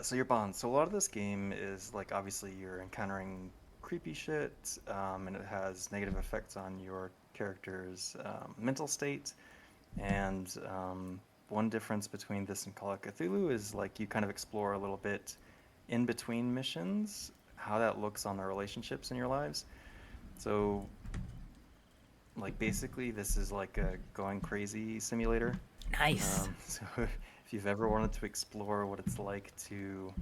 So your bond. So a lot of this game is like obviously you're encountering creepy shit, and it has negative effects on your character's mental state. And one difference between this and Call of Cthulhu is like you kind of explore a little bit in between missions, how that looks on the relationships in your lives. So, like basically, this is like a going crazy simulator. Nice. So if you've ever wanted to explore what it's like to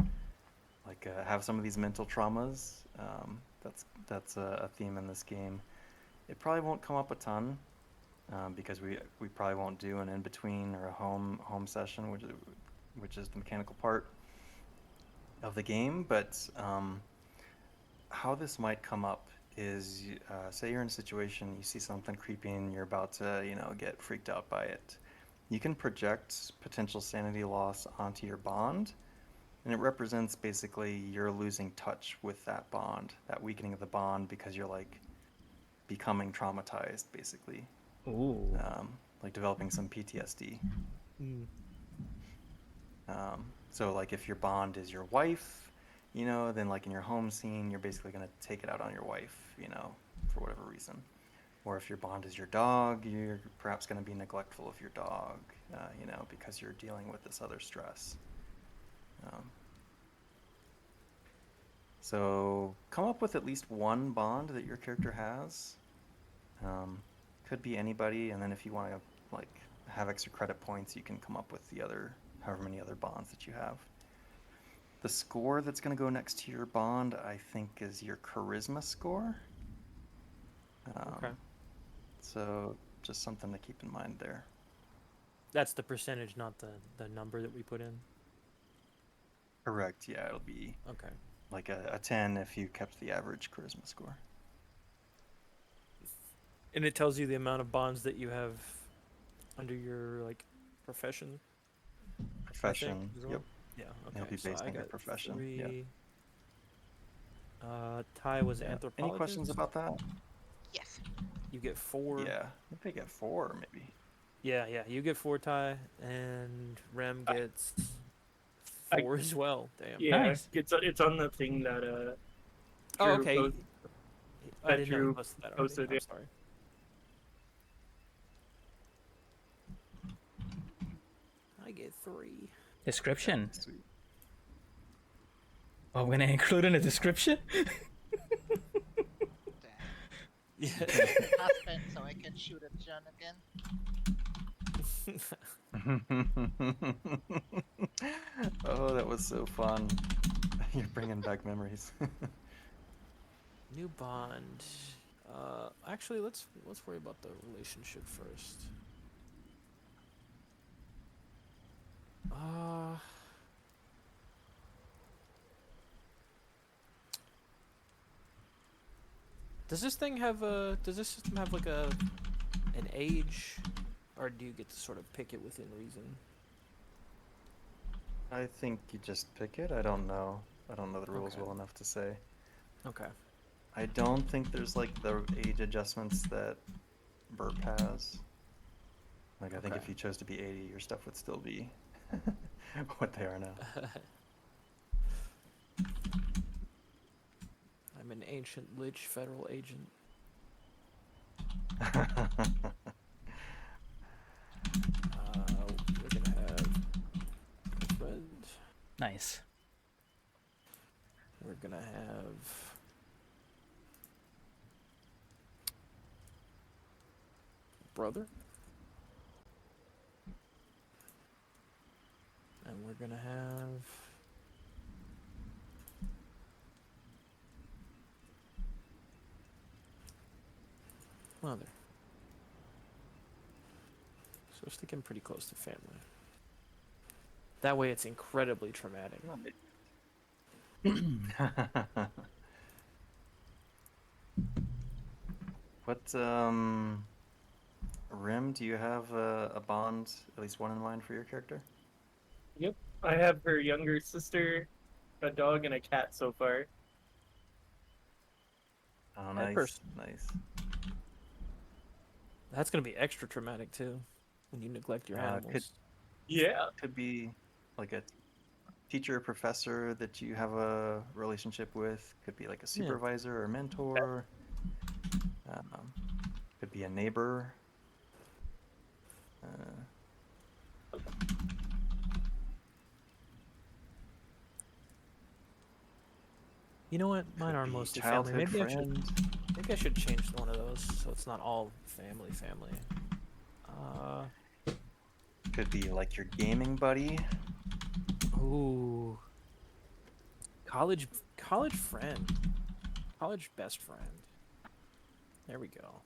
like have some of these mental traumas, that's a theme in this game. It probably won't come up a ton because we probably won't do an in between or a home session, which is the mechanical part of the game. But how this might come up is, say you're in a situation, you see something creepy, and you're about to get freaked out by it. You can project potential sanity loss onto your bond, and it represents basically you're losing touch with that bond, that weakening of the bond because you're like becoming traumatized, basically, Ooh. like developing some PTSD. So like if your bond is your wife, then like in your home scene, you're basically gonna take it out on your wife, for whatever reason. Or if your bond is your dog, you're perhaps gonna be neglectful of your dog, because you're dealing with this other stress. Um, so come up with at least one bond that your character has. Could be anybody, and then if you want to like have extra credit points, you can come up with the other however many other bonds that you have. The score that's going to go next to your bond, I think, is your charisma score. Okay. So just something to keep in mind there. That's the percentage, not the number that we put in. Correct. Yeah, it'll be Okay. like a 10 if you kept the average charisma score. And it tells you the amount of bonds that you have under your like profession. Profession. as well? Yep. Yeah. Okay. It'll be so based I on your got profession. 3. Ty was Yeah. Any anthropologist. questions about that? Yes. You get 4. Yeah. I think they get 4 maybe. Yeah. You get 4, Ty, and Rem I- gets I- 4 as well. Damn. Yeah, Nice. it's on the thing that Oh, Drew okay. post- I that didn't know you Drew posted that already. posted, I'm yeah. sorry. I get 3. Description. Sweet. Oh, I'm gonna include in a description. Damn. Yeah. Husband, so I can shoot at John again. Oh, that was so fun. You're bringing back memories. New bond. Actually, let's worry about the relationship first. Does this thing have a? Does this system have like an age, or do you get to sort of pick it within reason? I think you just pick it. I don't know. I don't know the rules Okay. well enough to say. Okay. I don't think there's like the age adjustments that Burp has. Like I think Okay. if you chose to be 80, your stuff would still be what they are now. I'm an ancient lich federal agent. We're gonna have friend. Nice. We're gonna have brother. And we're gonna have mother. So sticking pretty close to family. That way it's incredibly traumatic. What Rim, do you have a bond, at least one in mind for your character? Yep, I have her younger sister, a dog, and a cat so far. Oh, That nice, person. nice. That's gonna be extra traumatic too, when you neglect your Could- animals. Yeah, Could be like a teacher or professor that you have a relationship with. Could be like a Yeah. supervisor or mentor. Um, could be a neighbor. You know what? Mine Could are be mostly family. childhood friend. Maybe I should change one of those so it's not all family. Uh, Could be like your gaming buddy. ooh, college friend, college best friend. There we go.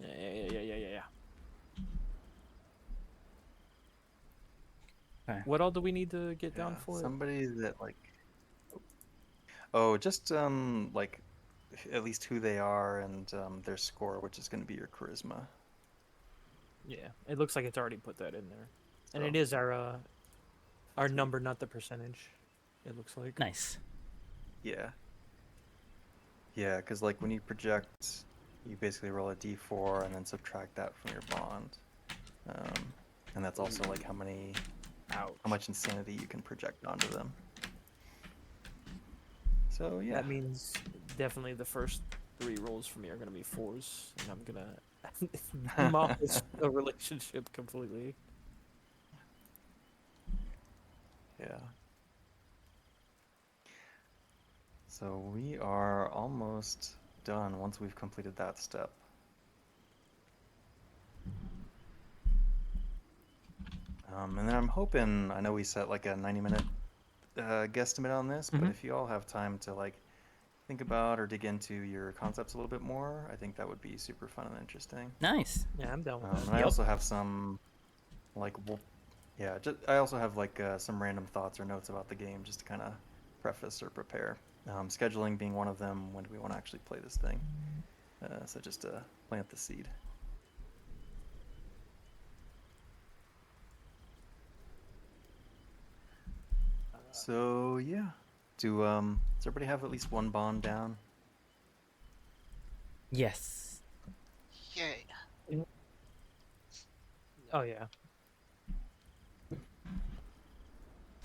Yeah. Okay. What all do we need to get down Yeah, for it? somebody that like. Oh, just like at least who they are and their score, which is going to be your charisma. Yeah, it looks like it's already put that in there, and So, it is our number, not the percentage. It looks like. Nice. yeah. Yeah, because like when you project, you basically roll a d4 and then subtract that from your bond. And that's also like how much insanity you can project onto them. So yeah. That means definitely the first 3 rolls for me are gonna be 4s, and I'm gonna demolish the relationship completely. Yeah. So we are almost done once we've completed that step. And then I'm hoping, I know we set like a 90-minute guesstimate on this, but Mhm. if you all have time to like think about or dig into your concepts a little bit more, I think that would be super fun and interesting. Nice. Yeah, I'm down with And that. I also have some, like, I also have like some random thoughts or notes about the game just to kind of preface or prepare. Scheduling being one of them. When do we want to actually play this thing? So just to plant the seed. So yeah, does everybody have at least one bond down? Yes. Yay. Oh yeah.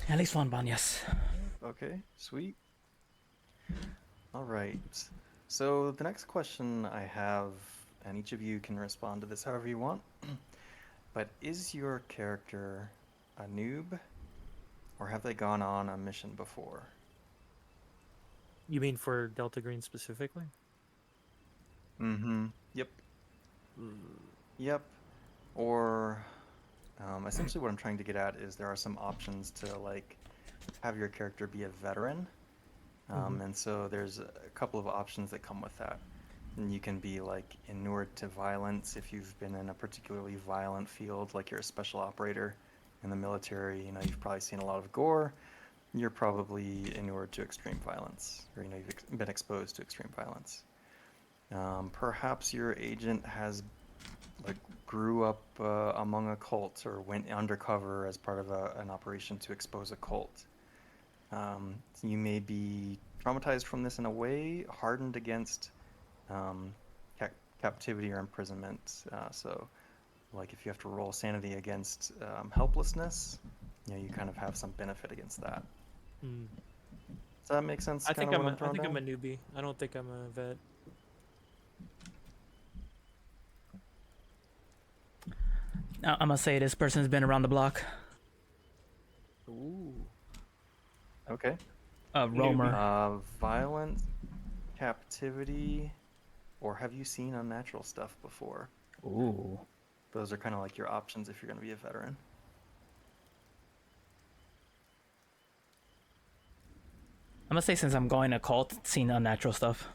At least one bond, yes. Okay, sweet. All right. So the next question I have, and each of you can respond to this however you want, but is your character a noob, or have they gone on a mission before? You mean for Delta Green specifically? Mm-hmm. Yep. Yep. Or essentially what I'm trying to get at is there are some options to like have your character be a veteran. And so there's a couple of options that come with that. And you can be like inured to violence if you've been in a particularly violent field, like you're a special operator in the military. You know, you've probably seen a lot of gore. You're probably inured to extreme violence, or you know, you've been exposed to extreme violence. Perhaps your agent has like grew up among a cult or went undercover as part of an operation to expose a cult. You may be traumatized from this in a way, hardened against captivity or imprisonment. So, like if you have to roll sanity against helplessness, you know, you kind of have some benefit against that. Mm. Does that make sense? I think kinda I'm what a, I think throwing I'm a down? newbie. I don't think I'm a vet. Now, I'm gonna say this person's been around the block. Ooh. Okay. Roamer. Violent, captivity, or have you seen unnatural stuff before? Ooh. Those are kind of like your options if you're going to be a veteran. I'm gonna say since I'm going to cult, seen unnatural stuff.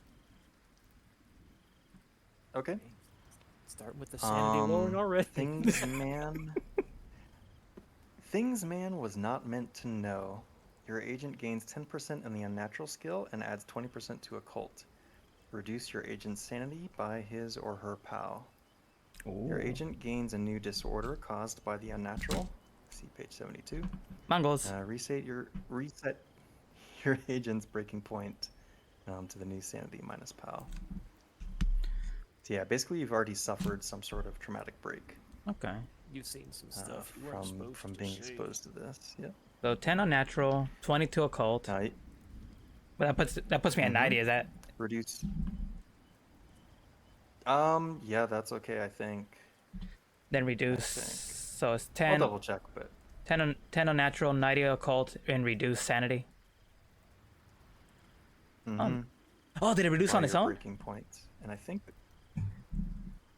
Okay. Start with the sanity rolling already. Things Man. Things Man was not meant to know. Your agent gains 10% in the unnatural skill and adds 20% to occult. Reduce your agent's sanity by his or her POW. Your agent gains a new disorder caused by the unnatural. See page 72. Mongols. Reset your agent's breaking point to the new sanity minus POW. So yeah, basically you've already suffered some sort of traumatic break Okay. You've seen some stuff you weren't from supposed to being see. exposed to this. Yeah. So 10 unnatural, 22 occult. Now, But that puts me at Mhm. 90. Is that reduce. Yeah, that's okay. I think. then reduce? think. So it's I'll 10, double check, but 10 unnatural, 90 occult, and reduce sanity. mhm. Oh, did it reduce By on its your own? breaking point, and I think it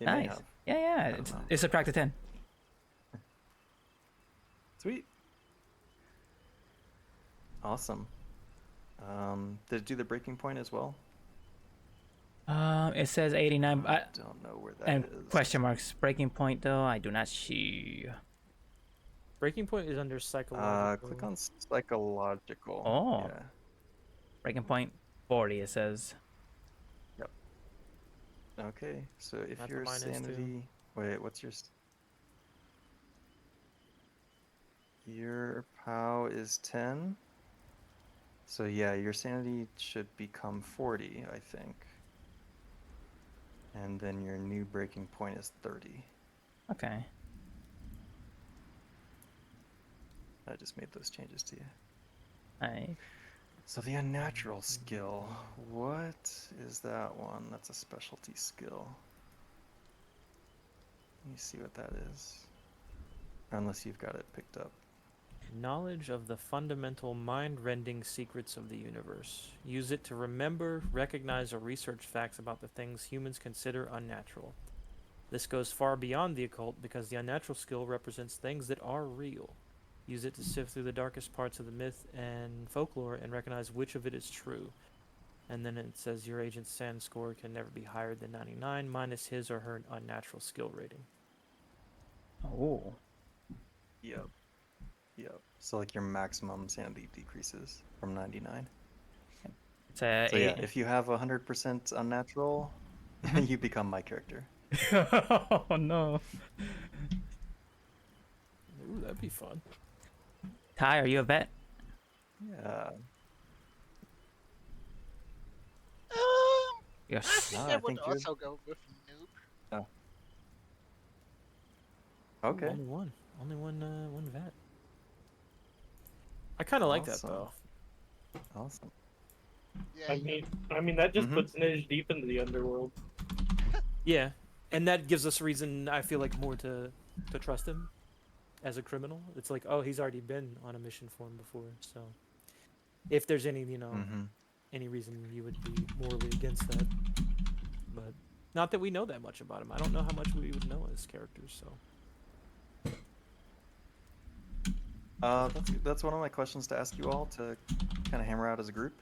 may Nice. have. Yeah, yeah. don't know. It's subtracted 10. Sweet. Awesome. Did it do the breaking point as well? It says 89. I don't know where that And is. question marks. Breaking point though, I do not see. Breaking point is under psychological. Click on psychological. Oh. Yeah. Breaking point 40. It says. Okay. So if That's your what mine is, too. sanity, wait, what's your? Your POW is 10. So yeah, your sanity should become 40, I think. And then your new breaking point is 30. Okay. I just made those changes to you. I. So the unnatural skill, what is that one? That's a specialty skill. Let me see what that is. Unless you've got it picked up. Knowledge of the fundamental mind-rending secrets of the universe. Use it to remember, recognize, or research facts about the things humans consider unnatural. This goes far beyond the occult because the unnatural skill represents things that are real. Use it to sift through the darkest parts of the myth and folklore and recognize which of it is true. And then it says your agent's SAN score can never be higher than 99 minus his or her unnatural skill rating. Oh. Yep. Yep. So like your maximum sanity decreases from 99. It's a So yeah, if you have 100% unnatural, you become my character. oh no. Ooh, that'd be fun. Ty, are you a vet? Yeah. I Yes. think No, I I would think you're- also go with noob. Okay. Ooh, only one vet. I kind of like that Awesome. though. Awesome. Yeah, I mean that just Mhm. puts Nij deep into the underworld. Yeah, and that gives us reason. I feel like more to trust him as a criminal. It's like, oh, he's already been on a mission for him before. So, if there's any, Mm-hmm. any reason you would be morally against that, but not that we know that much about him. I don't know how much we would know as characters. So, That's one of my questions to ask you all to kind of hammer out as a group.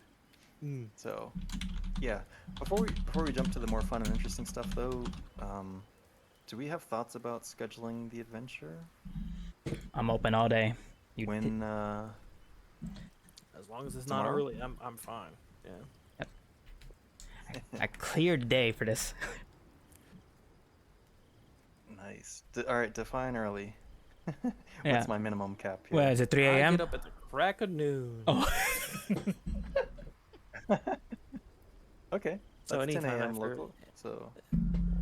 So, yeah. Before we jump to the more fun and interesting stuff, though, do we have thoughts about scheduling the adventure? I'm open all day. You When as long as it's not Tomorrow? early, I'm fine. Yeah. I cleared the day for this. Nice. All right, define early. Yeah. What's my minimum cap here? Well, is it 3 I a.m.? get up at the crack of noon. Oh. Okay. So That's 10 anytime a.m. after- local. So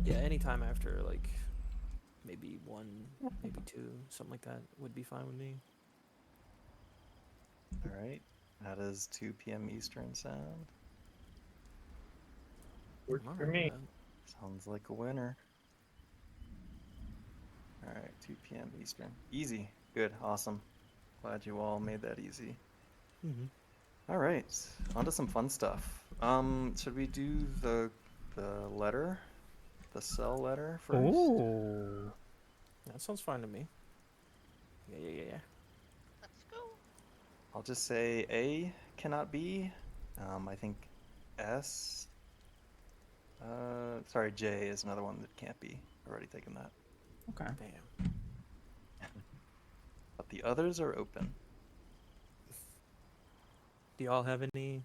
Yeah, anytime after like maybe 1, maybe 2, something like that would be fine with me. all right. That is 2 p.m. Eastern Sound. Works I'm for alright me. with that. Sounds like a winner. All right, 2 p.m. Eastern. Easy. Good. Awesome. Glad you all made that easy. All right, on to some fun stuff. Should we do the letter, the cell letter first? Ooh. That sounds fine to me. Yeah. let's go. I'll just say A cannot be. I think S. Sorry, J is another one that can't be. Already taken that. Okay. Damn. But the others are open. Do y'all have any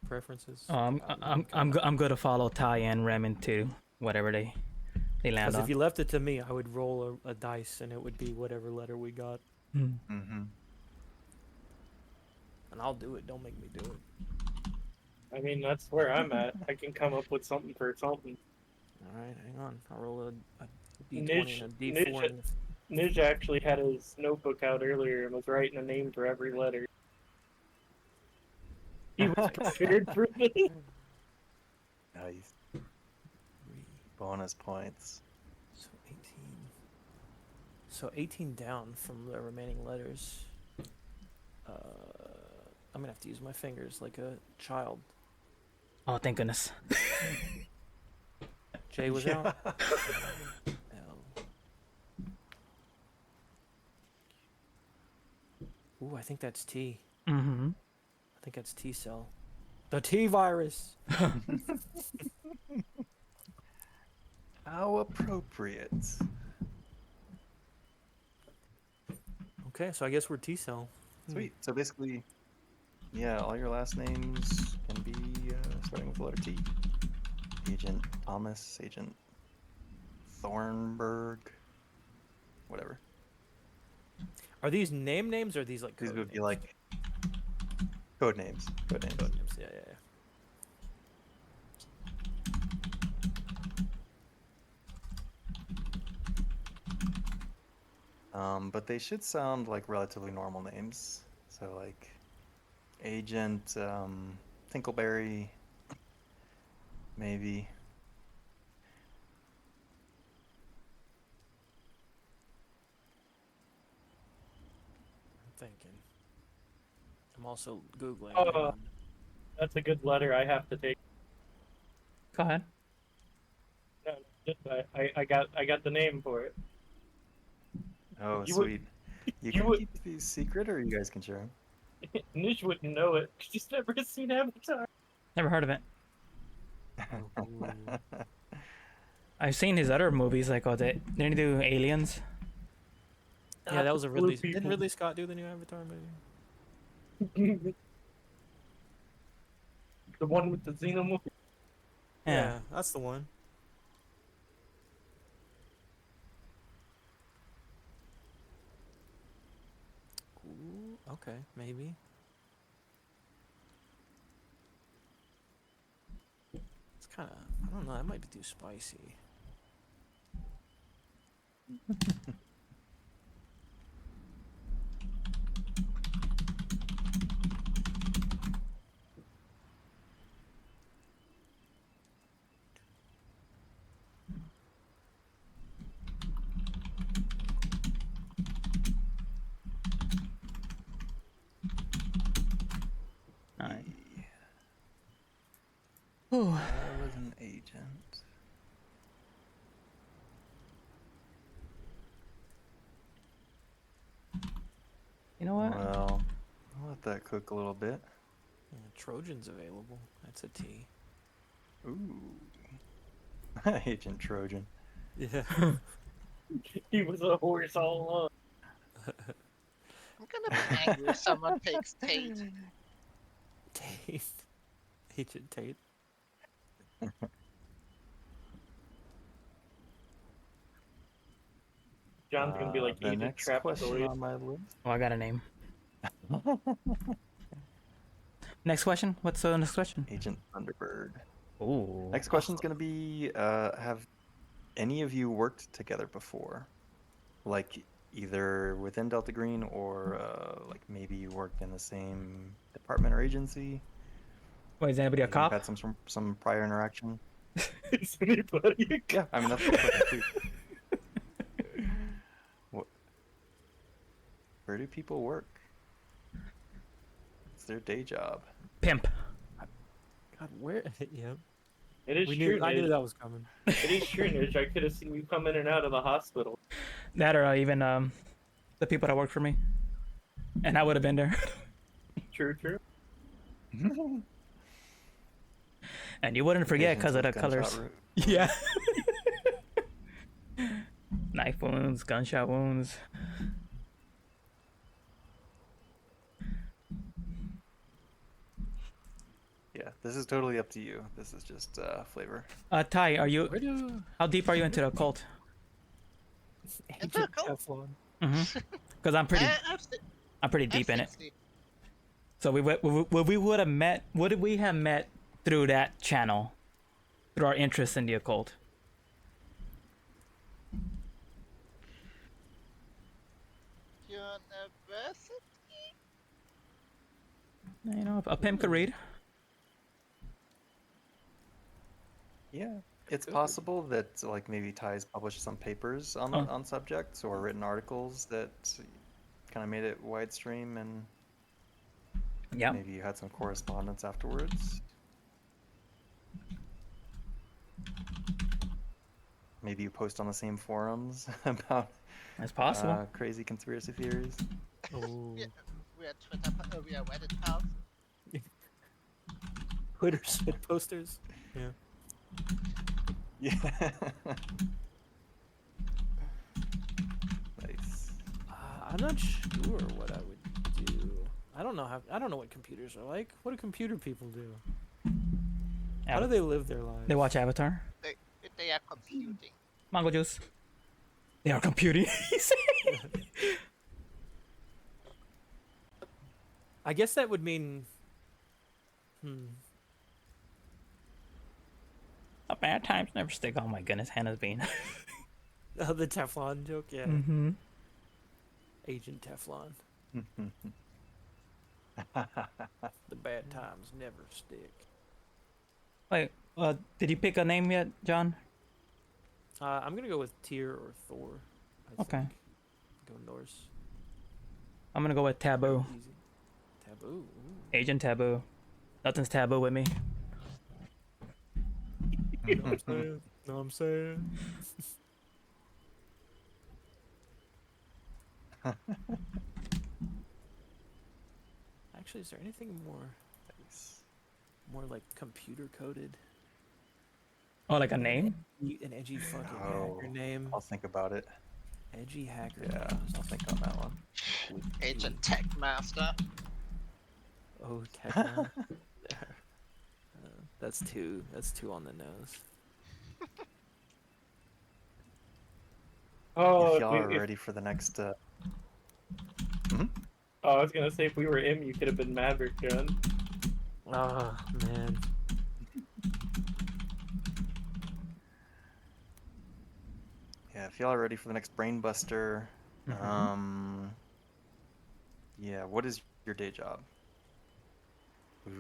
preferences? I'm good to follow Ty and Rem into whatever they land Because on. if you left it to me, I would roll a dice and it would be whatever letter we got. Hmm. Mm-hmm. And I'll do it. Don't make me do it. I mean that's where I'm at. I can come up with something for something. All right, hang on. I'll roll a d20 Nij- and a d4. Nij- Nij actually had his notebook out earlier and was writing a name for every letter. He was prepared for this. Nice. 3, Bonus points. so 18. So 18 down from the remaining letters. I'm gonna have to use my fingers like a child. Oh, thank goodness. J was out. L. Ooh, I think that's T. Mm-hmm. I think that's T cell. The T virus. How appropriate. Okay, so I guess we're T cell. Sweet. So basically, yeah, all your last names can be starting with the letter T. Agent Thomas, Agent Thornburg, whatever. Are these names or are these like These code would be names? like code names. Code names. Code names. Yeah, yeah, yeah. But they should sound like relatively normal names. So like Agent Tinkleberry, maybe. I'm thinking. I'm also googling. Oh. That's a good letter I have to take. Go ahead. No, just I got the name for it. Oh, You would- sweet. You you can would- keep these secret, or you guys can share them. Nish wouldn't know it. She's never seen Avatar. Never heard of it. Ooh. I've seen his other movies, like, oh, didn't he do Aliens? Yeah, that was a Blue Ridley. Didn't people. Ridley Scott do the new Avatar movie? The one with the xenomorph. Yeah. That's the one. Ooh, okay, maybe. It's kind of, I don't know, that might be too spicy. Alright. I was an agent. You know what? Well, I'll let that cook a little bit. Yeah, Trojan's available. That's a T. Ooh. Agent Trojan. Yeah. He was a horse all along. I'm gonna be angry if someone picks Tate. Tate. Agent Tate. John's gonna be like the Agent next question Trapezoid. on my list. Oh, I got a name. Next question? What's the next question? Agent Thunderbird. Ooh. Next question's gonna be: have any of you worked together before? Like either within Delta Green or like maybe you worked in the same department or agency? Wait, is anybody a Maybe you've cop? had some prior interaction. Is anybody a Yeah, I mean that's the question too. What? Where do people work? It's their day job. Pimp. God, where? Yeah. It is We true. knew, I knew Nish. that was coming. It is true, Nish. I could have seen you come in and out of the hospital. That or even the people that work for me. And I would have been there. True, true. And you wouldn't forget Agents because of the with gunshot colors. wound. Yeah. Knife wounds, gunshot wounds. Yeah, this is totally up to you. This is just flavor. Ty, are you? Where do How deep are you into the occult? Agent cool. Teflon? Because I'm pretty, I've se- I'm pretty I've deep in seen it. Steve. So we would have met. Would we have met through that channel, through our interest in the occult? You know, a pimp could read. Yeah, it's Good. possible that like maybe Ty's published some papers on Oh. on subjects or written articles that kind of made it widestream, and Yeah, maybe you had some correspondence afterwards. Maybe you post on the same forums about it's possible. crazy conspiracy theories. Oh, We are Twitter, we are Reddit pals. Twitter shit posters. Yeah. Yeah. Nice. I'm not sure what I would do. I don't know what computers are like. What do computer people do? How do they live their lives? They watch Avatar. They are computing. Mango juice. They are computing. he said. I guess that would mean. A bad times never stick. Oh my goodness, Hannah's bean. The Teflon joke, yeah. Mm-hmm. Agent Teflon. The bad times never stick. Wait, did you pick a name yet, John? I'm gonna go with Tyr or Thor. I Okay. think. Go Norse. I'm gonna go with Taboo. Easy. Taboo. Ooh. Agent Taboo. Nothing's taboo with me. Know what I'm saying? Know what I'm saying? Actually, is there anything Nice. more like computer coded? Oh, like a name? An edgy fucking Oh, hacker name. I'll think about it. Edgy hacker. Yeah, names. I'll think on that one. Agent Tech Master. Oh, Techno. That's two. That's two on the nose. Oh, If y'all are if- ready for the next, oh, I was gonna say if we were him, you could have been Maverick, John. Oh man. yeah, if y'all are ready for the next brain buster, yeah, what is your day job?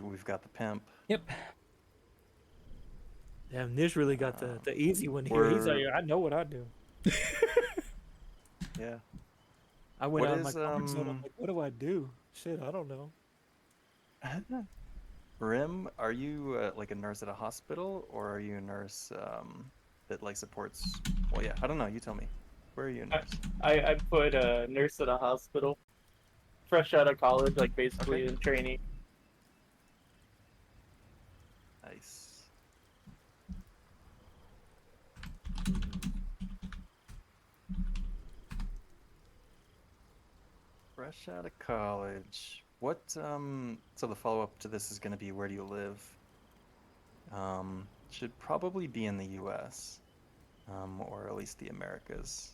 We've got the pimp. Yep. Damn, Nish really got the easy one here. He's like, We're- I know what I do. Yeah. I went What out of my is, comfort zone. I'm like, what do I do? Shit, I don't know. Rim, are you like a nurse at a hospital, or are you a nurse that like supports? Well, yeah, I don't know. You tell me. Where are you a nurse? I put a nurse at a hospital, fresh out of college, like basically Okay. in training. Nice. Fresh out of college. What so the follow-up to this is going to be, where do you live? Should probably be in the US. Or at least the Americas.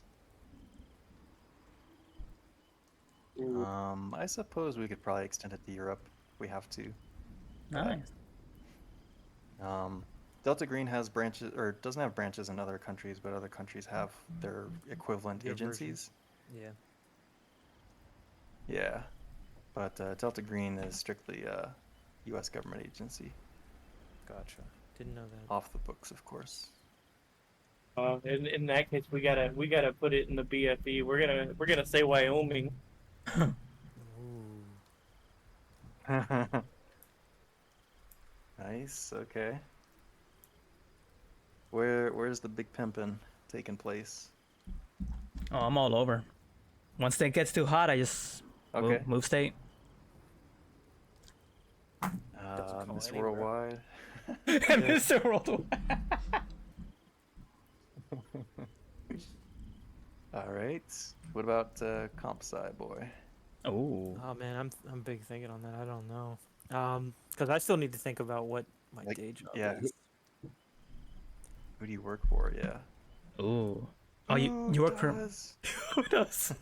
Ooh. I suppose we could probably extend it to Europe if we have to. Nice. Delta Green has branches, or doesn't have branches in other countries, but other countries have their equivalent Their version. agencies. Yeah. Yeah, but Delta Green is strictly a U.S. government agency, Gotcha. Didn't know that. off the books, of course. In that case, we gotta put it in the BFE. We're gonna say Wyoming. Ooh. Nice. Okay. Where's the big pimpin' taking place? Oh, I'm all over. Once it gets too hot, I just Okay. move state. call Miss anywhere. Worldwide. Mr. Worldwide. All right. What about Comp Sci Boy? Oh. Oh man, I'm big thinking on that. I don't know. Because I still need to think about what my Like, day job yeah, is. Who do you work for? Yeah. Ooh. Oh, you Who work for does? who does?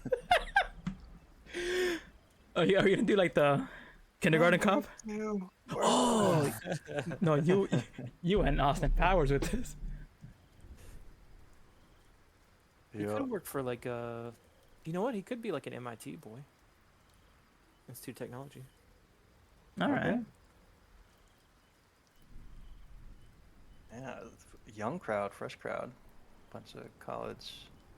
Are you gonna do like the kindergarten cop? You. Oh no, you and Austin Powers with this. He Yeah. could work for like a. You know what? He could be like an MIT boy. Institute of Technology. All Okay. right. Yeah, young crowd, fresh crowd, bunch of college-ish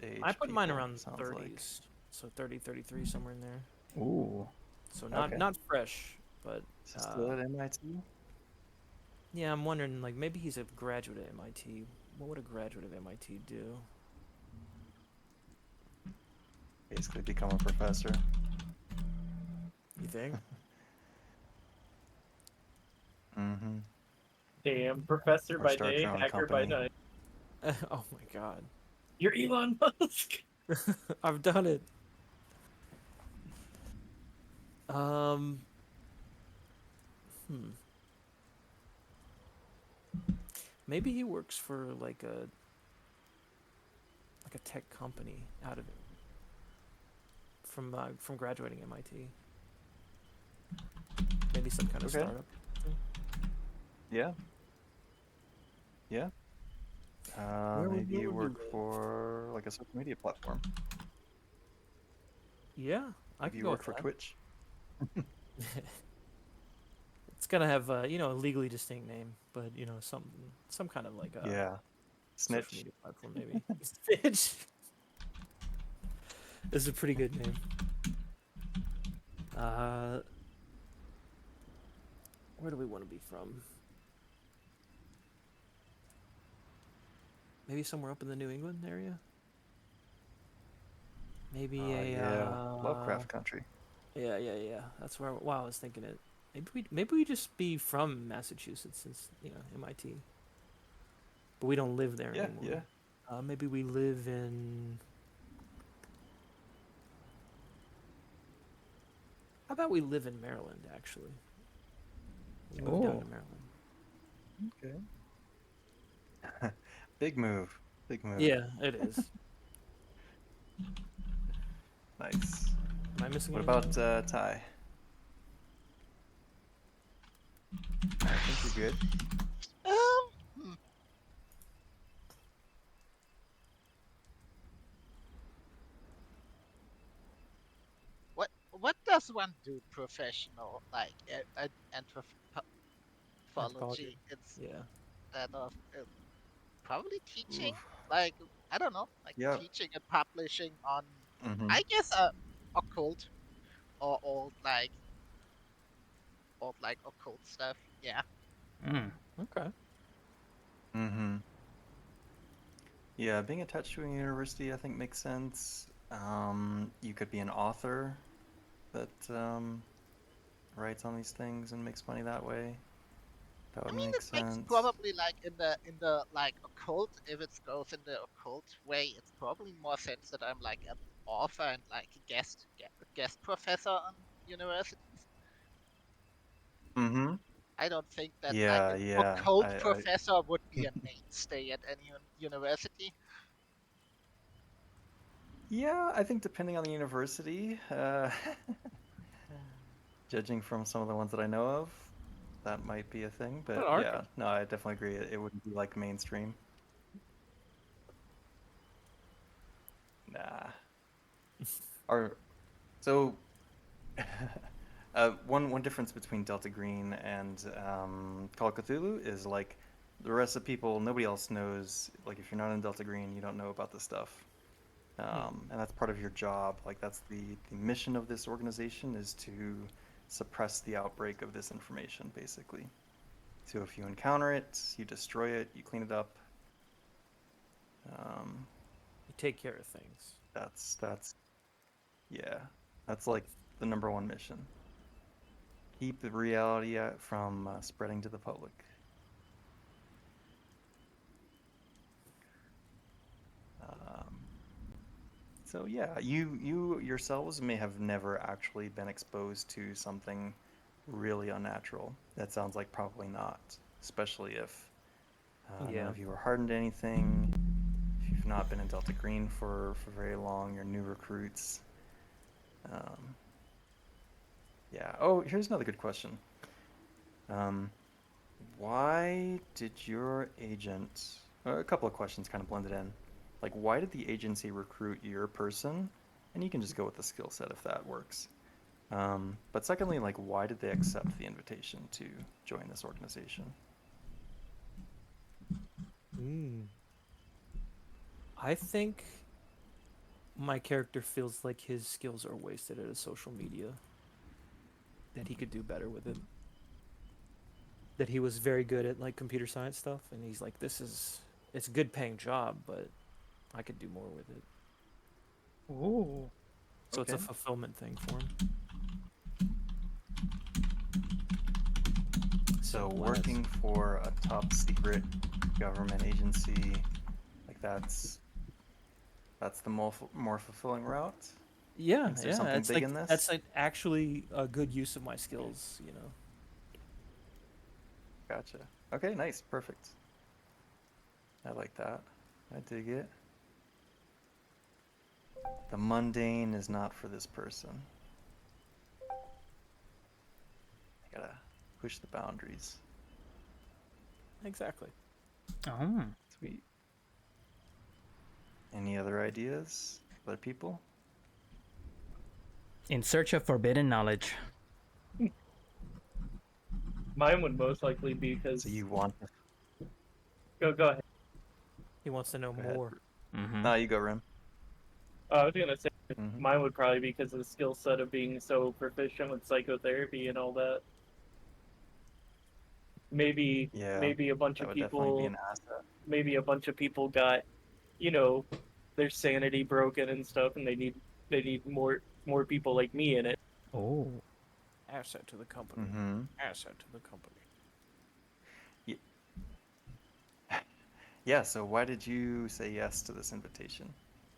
age I put mine people. around Sounds like. 30s, so 30, 33, somewhere in there. Ooh. So not Okay. not fresh, but Is he still at MIT? yeah, I'm wondering like maybe he's a graduate at MIT. What would a graduate of MIT do? Basically become a professor. You think? Mm-hmm. Damn, professor Or by start day, your own hacker by company. night. Oh my god. You're Elon Musk. I've done it. Um hmm. Maybe he works for like a tech company out of it from graduating MIT. Maybe some kind of Okay. startup. Yeah. Yeah. Where would Maybe you you work live? for like a social media platform. Yeah, I Maybe could you go work with for that. Twitch. It's gonna have you know, a legally distinct name, but you know, some kind of like a Yeah. social Snitch. media platform maybe. Stitch. This is a pretty good name. Uh, where do we want to be from? Maybe somewhere up in the New England area. Maybe a Yeah. Lovecraft Country. yeah. That's where. Wow, I was thinking it. Maybe we just be from Massachusetts since you know MIT, but we don't live there Yeah. anymore. Yeah. Maybe we live in. How about we live in Maryland? Actually, we move down Oh. to Maryland. Okay. Big move. Big move. Yeah, it is. Nice. Am I missing What anything? about Ty? I think you're good. Hmm. What does one do professional like Anthropology. anthropology Yeah. instead of probably teaching? Oof. Like I don't know, like Yep. teaching and publishing on Mm-hmm. I guess occult or old like occult stuff. Yeah. Mm. Okay. Mm-hmm. Yeah, being attached to a university, I think makes sense. You could be an author that writes on these things and makes money that way. That I would mean, make it makes sense. probably like in the like occult. If it goes in the occult way, it's probably more sense that I'm like an author and like a guest professor on universities. Mm-hmm. I don't think that like Yeah, an yeah. occult professor would be a mainstay at any university. Yeah, I think depending on the university, judging from some of the ones that I know of, that might be a thing. But But yeah, no, I definitely agree. It wouldn't be like mainstream. Nah. Or so one difference between Delta Green and Call of Cthulhu is like the rest of people, nobody else knows. Like if you're not in Delta Green, you don't know about this stuff, and that's part of your job. Like that's the mission of this organization is to suppress the outbreak of this information, basically. So if you encounter it, you destroy it, you clean it up. Um, you take care of things. that's yeah, that's like the number one mission. Keep the reality from spreading to the public. Um, so yeah, you yourselves may have never actually been exposed to something really unnatural. That sounds like probably not, especially if none Yeah. of you are hardened to anything. If you've not been in Delta Green for very long, you're new recruits. Um, yeah. Oh, here's another good question. Um, why did your agent? A couple of questions kind of blended in. Like, why did the agency recruit your person? And you can just go with the skill set if that works. But secondly, like, why did they accept the invitation to join this organization? I think my character feels like his skills are wasted at his social media. That he could do better with it. That he was very good at like computer science stuff, and he's like, it's a good paying job, but I could do more with it. Ooh. So it's a Okay. fulfillment thing for him. So Wes. working for a top secret government agency, like that's the more fulfilling route. Yeah, Is there yeah, something it's big like in this? that's like actually a good use of my skills, you know. Gotcha. Okay, nice, perfect. I like that. I dig it. The mundane is not for this person. I gotta push the boundaries. Exactly. Oh. Sweet. Any other ideas? Other people? In search of forbidden knowledge. Mine would most likely be because So you want to go ahead. He wants to know go ahead. more. Mm-hmm. No, you go, Rim. I was gonna say Mm-hmm. mine would probably be because of the skill set of being so proficient with psychotherapy and all that. Maybe Yeah, maybe a bunch that of would definitely be an people asset. maybe a bunch of people got, you know, their sanity broken and stuff, and they need more people like me in it. Oh. Asset to the company. Mm-hmm. Asset to the company. Yeah, so why did you say yes to this invitation?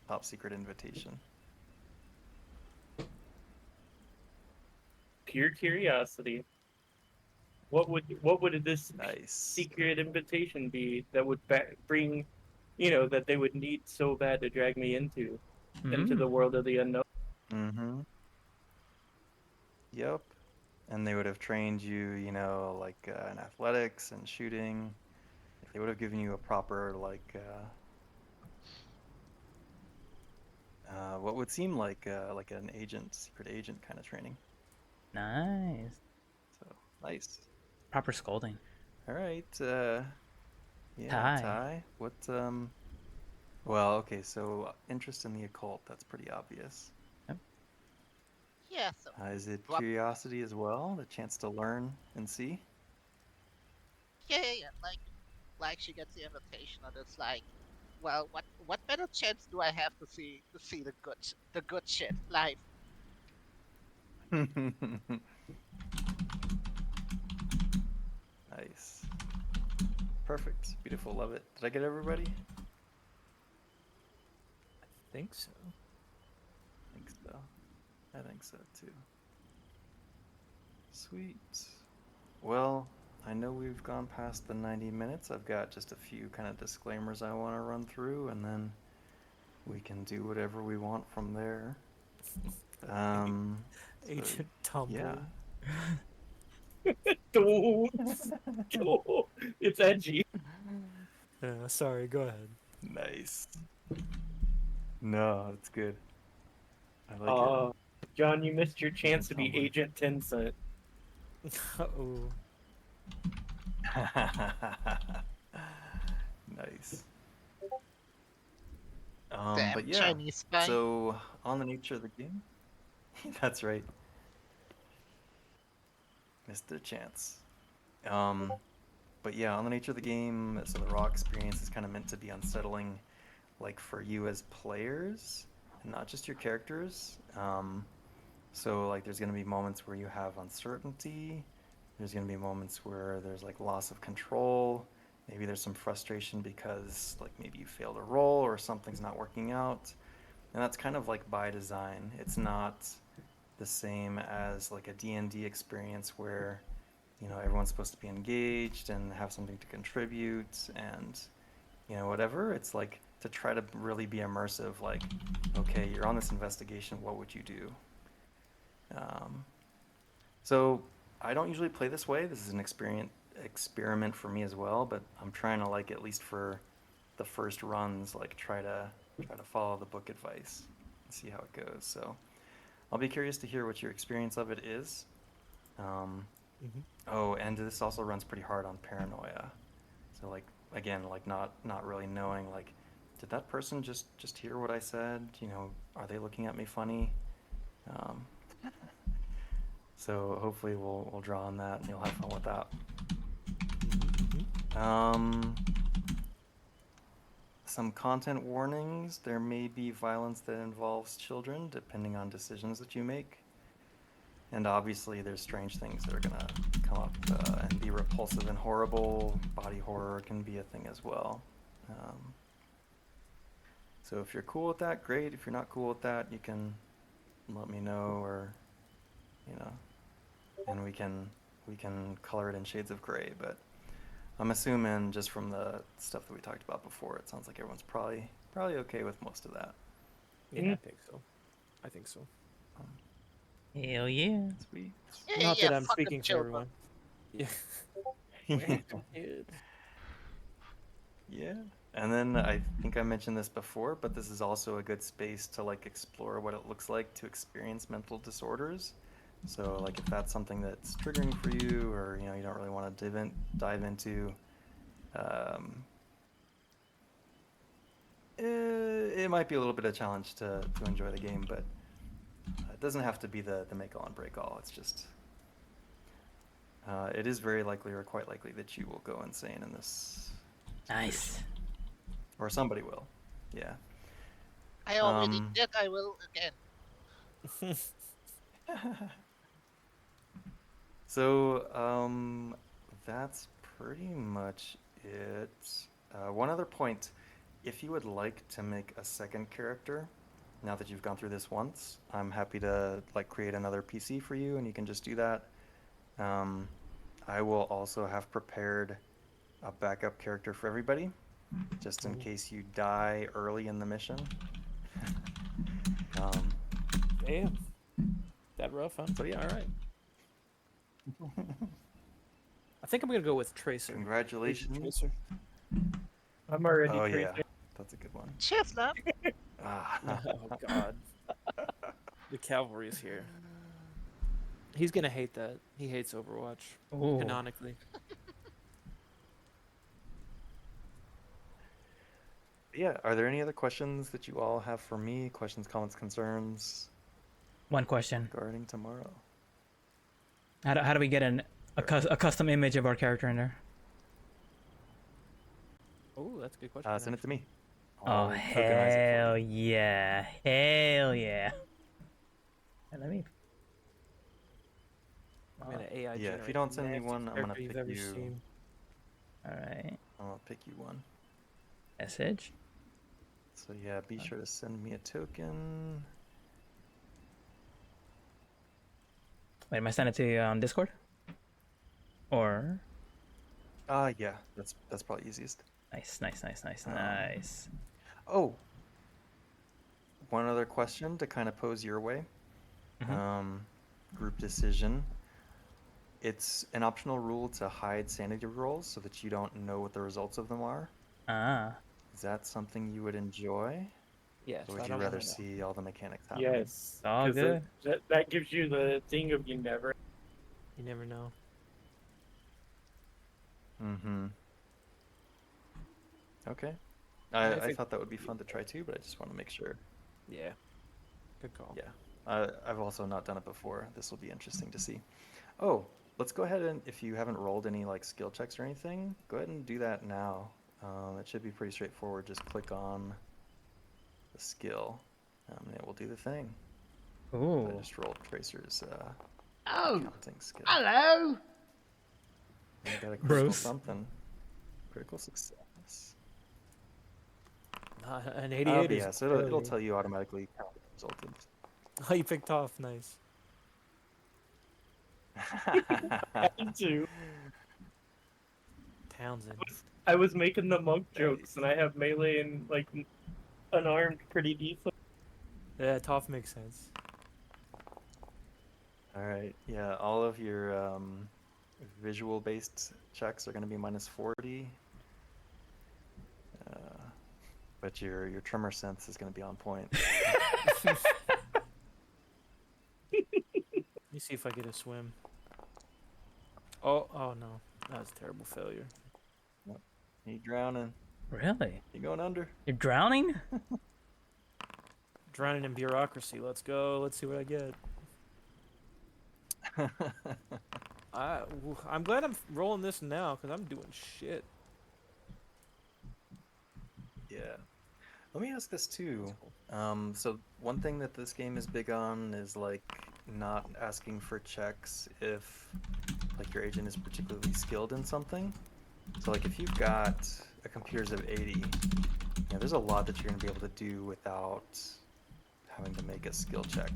Top secret invitation. Pure curiosity. What would this Nice. secret invitation be that would bring, that they would need so bad to drag me into the Mm. world of the unknown? Mm-hmm. Yep. And they would have trained you, like in athletics and shooting. They would have given you a proper, like, what would seem like an agent, secret agent kind of training. Nice. So nice. Proper scolding. All right. Yeah, Ty. Ty. Well, okay. So interest in the occult. That's pretty obvious. Yep. Yeah, so Is it drop. curiosity as well? The chance to learn and see? Yeah, yeah, yeah. Like she gets the invitation, and it's like, well, what better chance do I have to see the good shit live? Nice. Perfect. Beautiful. Love it. Did I get everybody? I think so. I think so. I think so too. Sweet. Well, I know we've gone past the 90 minutes. I've got just a few kind of disclaimers I want to run through, and then we can do whatever we want from there. So, Agent Tumble. yeah. Don't. Don't. It's edgy. Yeah, sorry, go ahead. Nice. No, it's good. I like Uh, John, you missed your chance to be Tumblr. Agent Tencent. Uh-oh. it. Nice. Damn But yeah. Chinese spy. So on the nature of the game, that's right. Missed their chance. But yeah, on the nature of the game, so the raw experience is kind of meant to be unsettling, like for you as players, and not just your characters. So like, there's gonna be moments where you have uncertainty. There's gonna be moments where there's like loss of control. Maybe there's some frustration because like maybe you failed a roll or something's not working out, and that's kind of like by design. It's not the same as like a D&D experience where everyone's supposed to be engaged and have something to contribute and whatever. It's like to try to really be immersive, like, okay, you're on this investigation, what would you do? So I don't usually play this way. This is an experiment for me as well, but I'm trying to, like, at least for the first runs, like try to follow the book advice and see how it goes. So I'll be curious to hear what your experience of it is. Mhm. Oh, and this also runs pretty hard on paranoia. So like again, like not really knowing like, did that person just hear what I said? You know, are they looking at me funny? Um, so hopefully we'll draw on that and you'll have fun with that. Some content warnings. There may be violence that involves children, depending on decisions that you make. And obviously, there's strange things that are gonna come up and be repulsive and horrible. Body horror can be a thing as well. So if you're cool with that, great. If you're not cool with that, you can let me know, or you know, and we can color it in shades of gray. But I'm assuming just from the stuff that we talked about before, it sounds like everyone's probably okay with most of that. Yeah, I think so. I think so. Hell yeah. Sweet. Yeah, Not yeah, that I'm fuck them speaking for children. everyone. Yeah. Yeah. And then I think I mentioned this before, but this is also a good space to like explore what it looks like to experience mental disorders. So like if that's something that's triggering for you, or you know you don't really want to dive into, it might be a little bit of a challenge to enjoy the game, but it doesn't have to be the make all and break all. It's just it is very likely or quite likely that you will go insane in this, Nice. or somebody will. Yeah. I already Um, did. I will again. So, that's pretty much it. One other point, if you would like to make a second character, now that you've gone through this once, I'm happy to like create another PC for you, and you can just do that. I will also have prepared a backup character for everybody, just in case you die early in the mission. Damn. That rough, huh? So yeah. All right. I think I'm gonna go with Tracer. Agent Congratulations. Tracer. I'm already Oh tracing. yeah, that's a good one. Cheers, love. Ah. Oh God. The cavalry is here. He's gonna hate that. He hates Overwatch. Ooh. Canonically. Yeah, are there any other questions that you all have for me? Questions, comments, concerns One question. regarding tomorrow? How do we get a custom image of our character in there? Oh, that's a good question. Send it to me. Oh, I'll tokenize it for hell you. yeah. Hell yeah. And let me. I'm gonna AI Yeah, if generate you don't the send me nastiest one, I'm gonna character you've pick ever you. seen. Alright. I'm gonna pick you one. Message. So yeah, be sure to send me a token. Wait, am I sending it to you on Discord? Or. Yeah, that's probably easiest. Nice, nice, nice, nice, Um, nice. Oh, one other question to kind of pose your way. Mhm. Group decision. It's an optional rule to hide sanity rolls so that you don't know what the results of them are. Ah. Is that something you would enjoy? Yes, Or I would you don't rather wanna know. see all the mechanics happen? Yes. All 'cause good. that gives you the thing of you never. You never know. Mm-hmm. Okay. I I think- thought that would be fun to try too, but I just want to make sure. Yeah. Good call. Yeah. I've also not done it before. This will be interesting to see. Oh, let's go ahead and if you haven't rolled any like skill checks or anything, go ahead and do that now. It should be pretty straightforward. Just click on the skill, and it will do the thing. Ooh. I just rolled Tracer's Oh, counting skill. hello. You got a critical Bruce. something. Critical success. An 88 is Yeah, so it'll barely- tell you automatically how it resulted. Oh, you picked off. Nice. Too. Townsend. I was making the monk jokes, and I have melee and like unarmed pretty decent. Yeah, Toph makes sense. All right. Yeah, all of your visual-based checks are going to be minus 40. But your tremor sense is going to be on point. see if I get a swim. Oh, oh no. That was a terrible failure. You drowning. Really? You going under? You're drowning? Drowning in bureaucracy. Let's go. Let's see what I get. I'm glad I'm rolling this now because I'm doing shit. Yeah. Let me ask this too. So one thing that this game is big on is like not asking for checks if like your agent is particularly skilled in something. So like if you've got a computers of 80, there's a lot that you're gonna be able to do without having to make a skill check.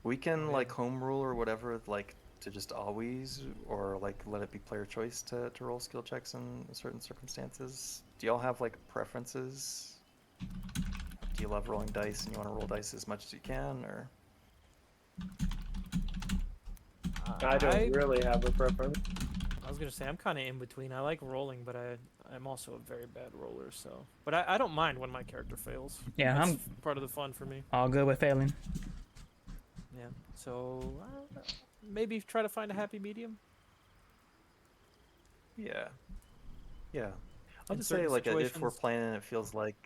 We can like home rule or whatever, like to just always or like let it be player choice to roll skill checks in certain circumstances. Do y'all have like preferences? Do you love rolling dice and you want to roll dice as much as you can, or? I don't really have a preference. I was gonna say I'm kind of in between. I like rolling, but I'm also a very bad roller. So, but I don't mind when my character fails. Yeah, That's I'm part of the fun for me. all good with failing. Yeah. So maybe try to find a happy medium. Yeah. Yeah. I'll In just say certain like if we're situations. playing and it feels like,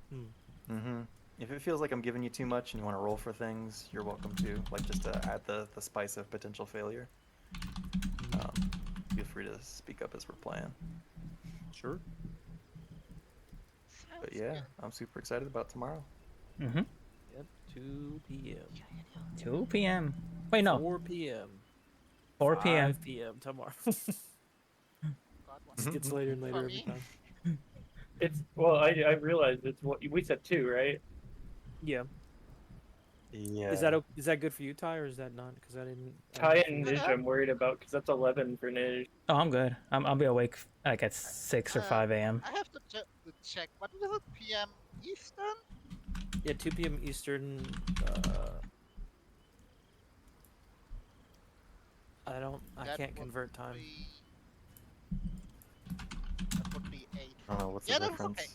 Hmm. if it feels like I'm giving you too much and you want to roll for things, you're welcome to. Like just to add the spice of potential failure. Feel free to speak up as we're playing. Sure. But Sounds yeah, good. I'm super excited about tomorrow. Mm-hmm. Yep. 2 p.m. 2 p.m. Wait, no. 4 p.m. 4 p.m. 5 p.m. tomorrow. God, what's It gets later and for later every me? time. It's well, I realized it's what we said 2, right? Yeah. Yeah. Is that good for you, Ty, or is that not? Because I didn't. Ty and Nij I'm worried about because that's 11 for Nij. Oh, I'm good. I'll be awake like at 6 or 5 a.m. I have to check. What is it? PM Eastern? Yeah, 2 p.m. Eastern. I That can't would convert time. That would be 8. I don't know what's Yeah, the that was difference. okay.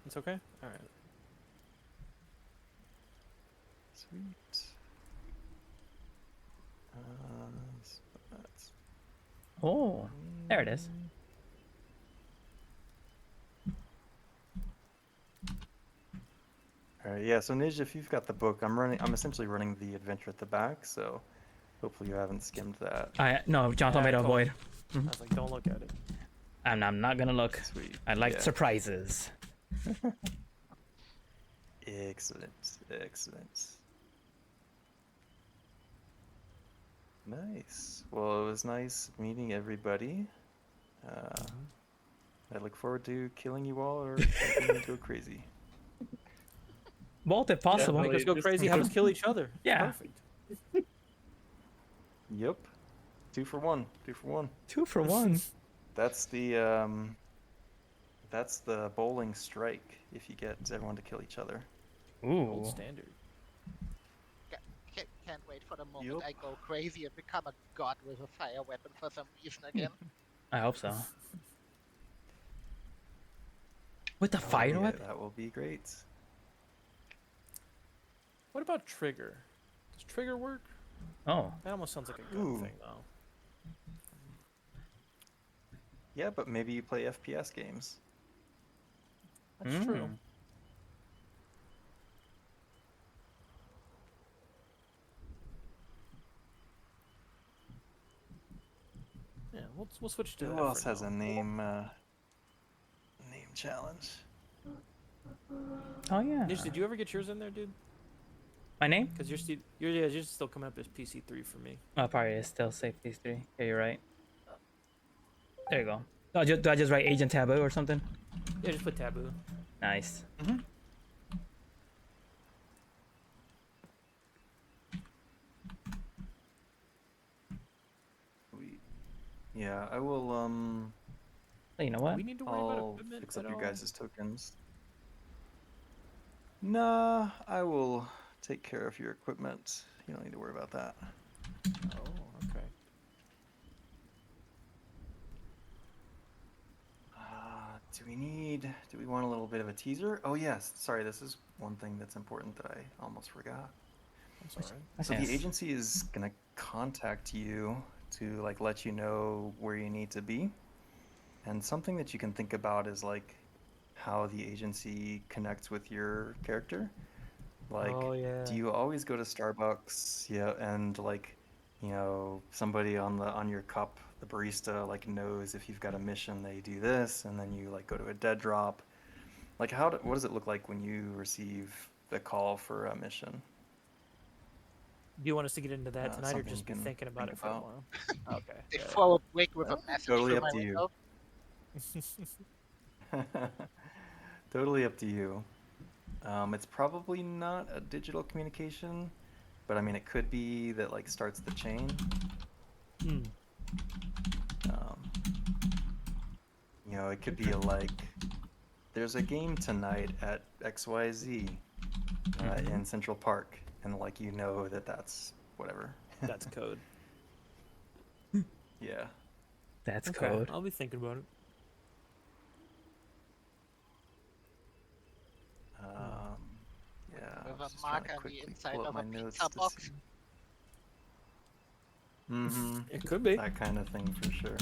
It's okay. All right. Sweet. So that's- Oh, there it is. All right, yeah. So Nij, if you've got the book, I'm essentially running the adventure at the back, so hopefully you haven't skimmed that. No, John told me Yeah, to I told avoid. I was like, don't look at it. And I'm not gonna look. Sweet. I like Yeah. surprises. Excellent. Excellent. Nice. Well, it was nice meeting everybody. I look forward to killing you all or making you go crazy. Both if possible. Definitely. Make us go just- crazy. Have us kill each other. Yeah. Perfect. Yep. 2 for 1. 2 for 1. 2 for 1. That's the bowling strike if you get everyone to kill each other. Gold Ooh. standard. Can't wait for the moment Yup. I go crazy and become a god with a fire weapon for some reason again. I hope so. With the Oh, fire yeah, weapon? that will be great. What about trigger? Does trigger work? Oh. That almost sounds like a good Ooh. thing, though. Yeah, but maybe you play FPS games. That's true. Mm. Yeah, we'll switch to Who that else for has now. a name challenge? Oh yeah. Nish, did you ever get yours in there, dude? My name? Because you're still coming up as PC3 for me. Oh, probably is still safety 3. Yeah, you're right. There you go. Do I just write Agent Taboo or something? Yeah, just put taboo. Nice. Sweet. Yeah, I will Hey, you know what? We need to worry about I'll equipment fix at up your all? guys' tokens. Nah, I will take care of your equipment. You don't need to worry about that. Oh, okay. Do we want a little bit of a teaser? Oh yes, sorry, this is one thing that's important that I almost forgot. That's all right. That's So nice. the agency is gonna contact you to like let you know where you need to be. And something that you can think about is like how the agency connects with your character. Like, Oh yeah. do you always go to Starbucks? Yeah, and like, somebody on your cup, the barista, like knows if you've got a mission, they do this, and then you like go to a dead drop. Like, what does it look like when you receive the call for a mission? Do you want us to get into that tonight, or Something you just be can thinking about think it for about. tomorrow? Okay. They Yeah. throw a brick with a Uh, message totally through up my to you. window. Totally up to you. It's probably not a digital communication, but I mean, it could be that like starts the chain. Hmm. Um, it could be like, there's a game tonight at XYZ in Central Park, and like that's whatever. That's code. Yeah. That's Okay. code. I'll be thinking about it. Um, yeah. I With was a just trying mark to on the quickly inside pull up of my a notes pizza to box. see. Mm-hmm. It could be. That kind of thing for sure.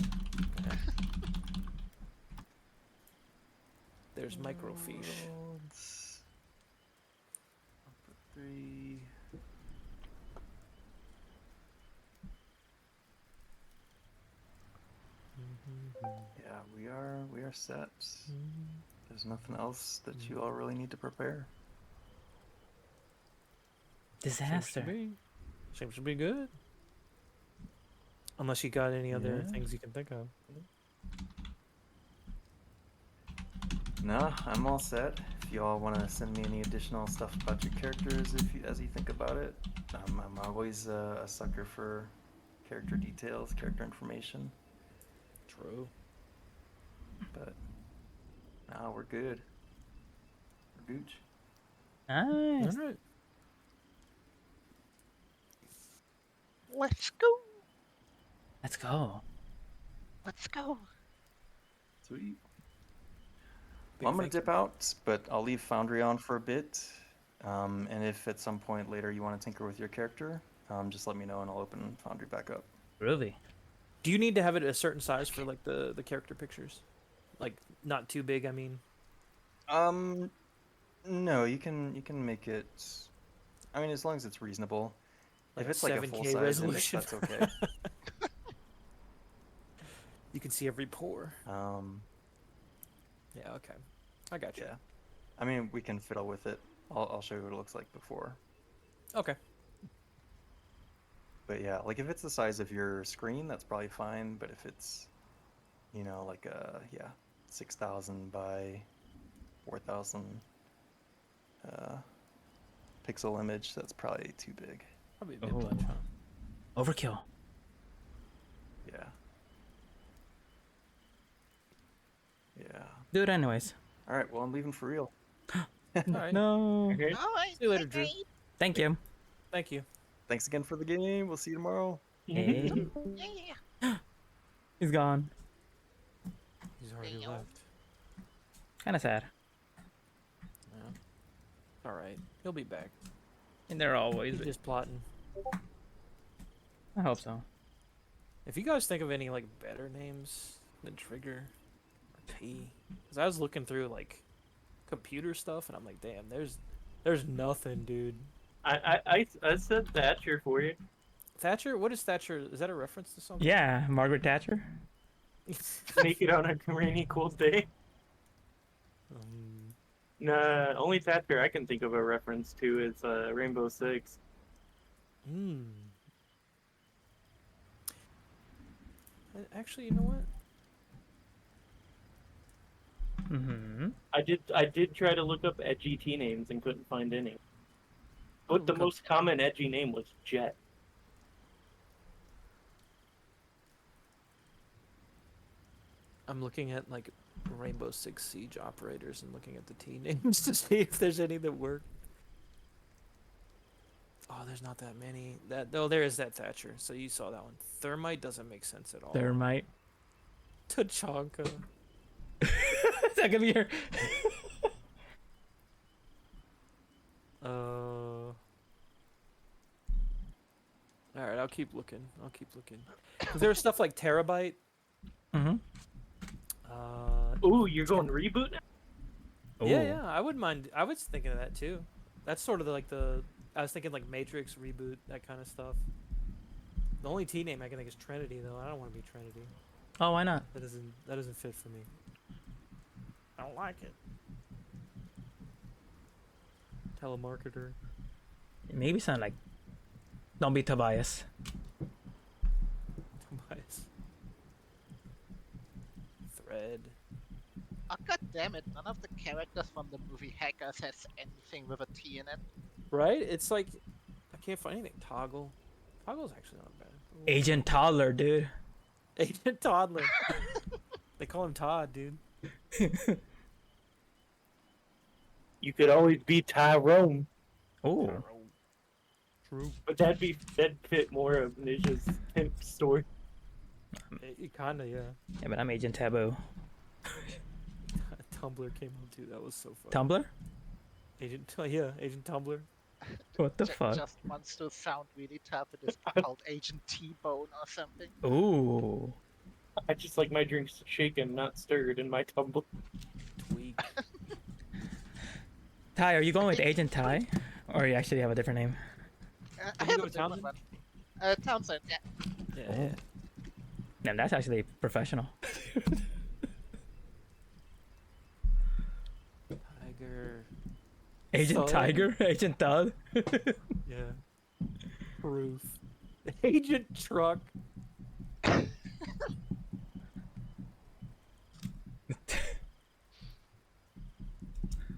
There's microfiche. Worlds. Up at 3. Yeah, we are set. There's nothing else that you all really need to prepare. Disaster. Seems to be good. Unless you got any other Yeah. things you can think of. No, I'm all set. If you all want to send me any additional stuff about your characters, as you think about it, I'm always a sucker for character details, character information. True. But no, we're good. We're gooch. Nice. All right. Let's go. Let's go. Let's go. Sweet. Big Well, I'm gonna thanks. dip out, but I'll leave Foundry on for a bit. And if at some point later you want to tinker with your character, just let me know and I'll open Foundry back up. Groovy. Do you need to have it a certain size for like the character pictures? Like not too big, I mean. No, you can make it. I mean, as long as it's reasonable. Like If it's like a 7K full size image, resolution. that's okay. You can see every pore. Um, Yeah, okay. I got you. yeah. I mean, we can fiddle with it. I'll show you what it looks like before. Okay. But yeah, like if it's the size of your screen, that's probably fine. But if it's, like a 6,000 by 4,000 pixel image, that's probably too big. Probably a bit Oh. much, huh? Overkill. Yeah. Yeah. Do it anyways. All right. Well, I'm leaving for real. All right. No. Okay. All right. See you later, Drew. okay. Thank you. Thank you. Thanks again for the game. We'll see you tomorrow. Hey. Yeah. He's gone. He's already Damn. left. Kind of sad. Yeah. All right. He'll be back. And they're always. He's just plotting. I hope so. If you guys think of any like better names than Trigger or P, because I was looking through like computer stuff and I'm like, damn, there's nothing, dude. I said Thatcher for you. Thatcher? What is Thatcher? Is that a reference to something? Yeah, Margaret Thatcher. Make it on a rainy, cold day. Nah, only Thatcher I can think of a reference to is Rainbow Six. Hmm. Actually, you know what? Mm-hmm. I did try to look up edgy T names and couldn't find any. But the Look up- most common edgy name was Jet. I'm looking at like Rainbow Six Siege operators and looking at the T names to see if there's any that work. Oh, there's not that many. There is that Thatcher. So you saw that one. Thermite doesn't make sense at all. Thermite. Tachanka. That could be her. All right, I'll keep looking. I'll keep looking. 'Cause there was stuff like Terabyte. Mm-hmm. Ooh, you're going reboot now? Yeah, yeah. I wouldn't mind. I was thinking of that too. That's sort of like the. I was thinking like Matrix reboot, that kind of stuff. The only T name I can think is Trinity, though. I don't want to be Trinity. Oh, why not? That doesn't fit for me. I don't like it. Telemarketer. Maybe sound like. Don't be Tobias. Tobias. Thread. Oh, god damn it, none of the characters from the movie Hackers has anything with a T in it. Right? It's like I can't find anything. Toggle. Toggle's actually not bad. Ooh. Agent Toddler, dude. Agent Toddler. They call him Todd, dude. You could always be Tyrone, Oh, True. but that'd fit more of Ninja's pimp story. It kinda, yeah. yeah, but I'm Agent Taboo. Tumblr came up too. That was so fun. Tumblr? Agent, yeah, Agent Tumblr. What the fuck? Just wants to sound really tough. It is called Agent T-Bone or something. Ooh. I just like my drinks shaken, not stirred, in my tumble. Tweak. Ty, are you going with Agent Ty? Or you actually have a different name? I Did you have go a with different Townsend? one. Townsend, yeah. Yeah. Oh. yeah. Damn, that's actually professional. Tiger. Agent So- Tiger? Agent Todd? Yeah. Proof. Agent Truck.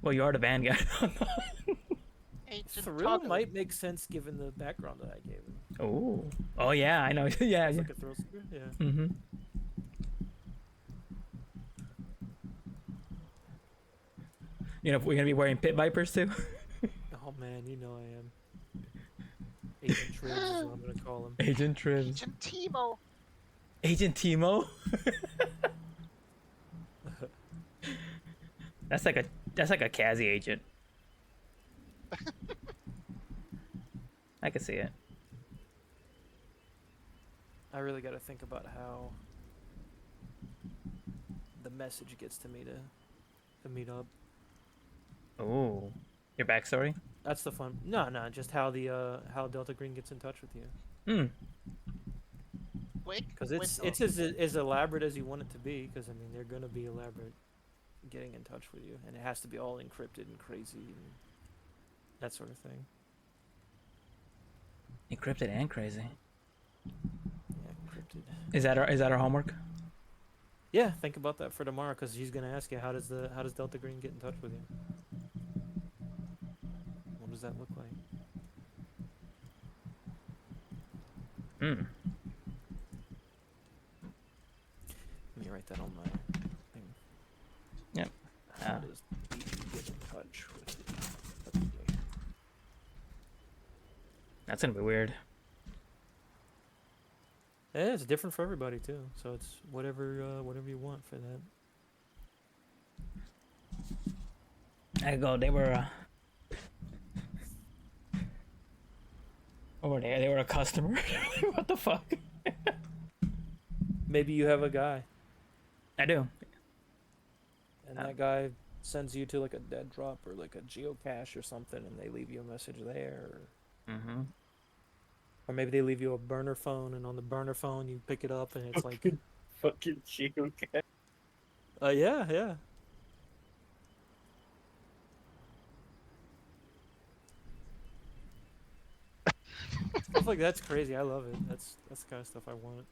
Well, you are the Vanguard. Agent Thrill Toggle. might make sense given the background that I gave him. Oh. Oh, yeah, I know. yeah. It's yeah. like a thrill seeker. Yeah. Mm-hmm. You know, we're gonna be wearing pit vipers too. Oh man, you know I am. Agent Tribs is what I'm gonna call him. Agent Tribs. Agent Timo. Agent Timo. that's like a Cassie agent. I can see it. I really got to think about how the message gets to me to meet up. Oh, your backstory? That's the fun. No, just how the how Delta Green gets in touch with you. Hmm. Quick. Because it's window. as elaborate as you want it to be. Because I mean, they're gonna be elaborate getting in touch with you, and it has to be all encrypted and crazy and that sort of thing. Encrypted and crazy. Yeah, encrypted. Is that our homework? Yeah, think about that for tomorrow, because he's gonna ask you how does Delta Green get in touch with you? What does that look like? Hmm. Let me write that on my thing. Yep. How Ah. does he get in touch with you? Okay. That's gonna be weird. Yeah, it's different for everybody too. So it's whatever you want for that. I go. They were. Over there, they were a customer. What the fuck? Maybe you have a guy, I do. and Ah. that guy sends you to like a dead drop or like a geocache or something, and they leave you a message there. Mm-hmm. Or maybe they leave you a burner phone, and on the burner phone you pick it up, and it's like, Fucking geocache. yeah. Stuff like that's crazy. I love it. That's the kind of stuff I want.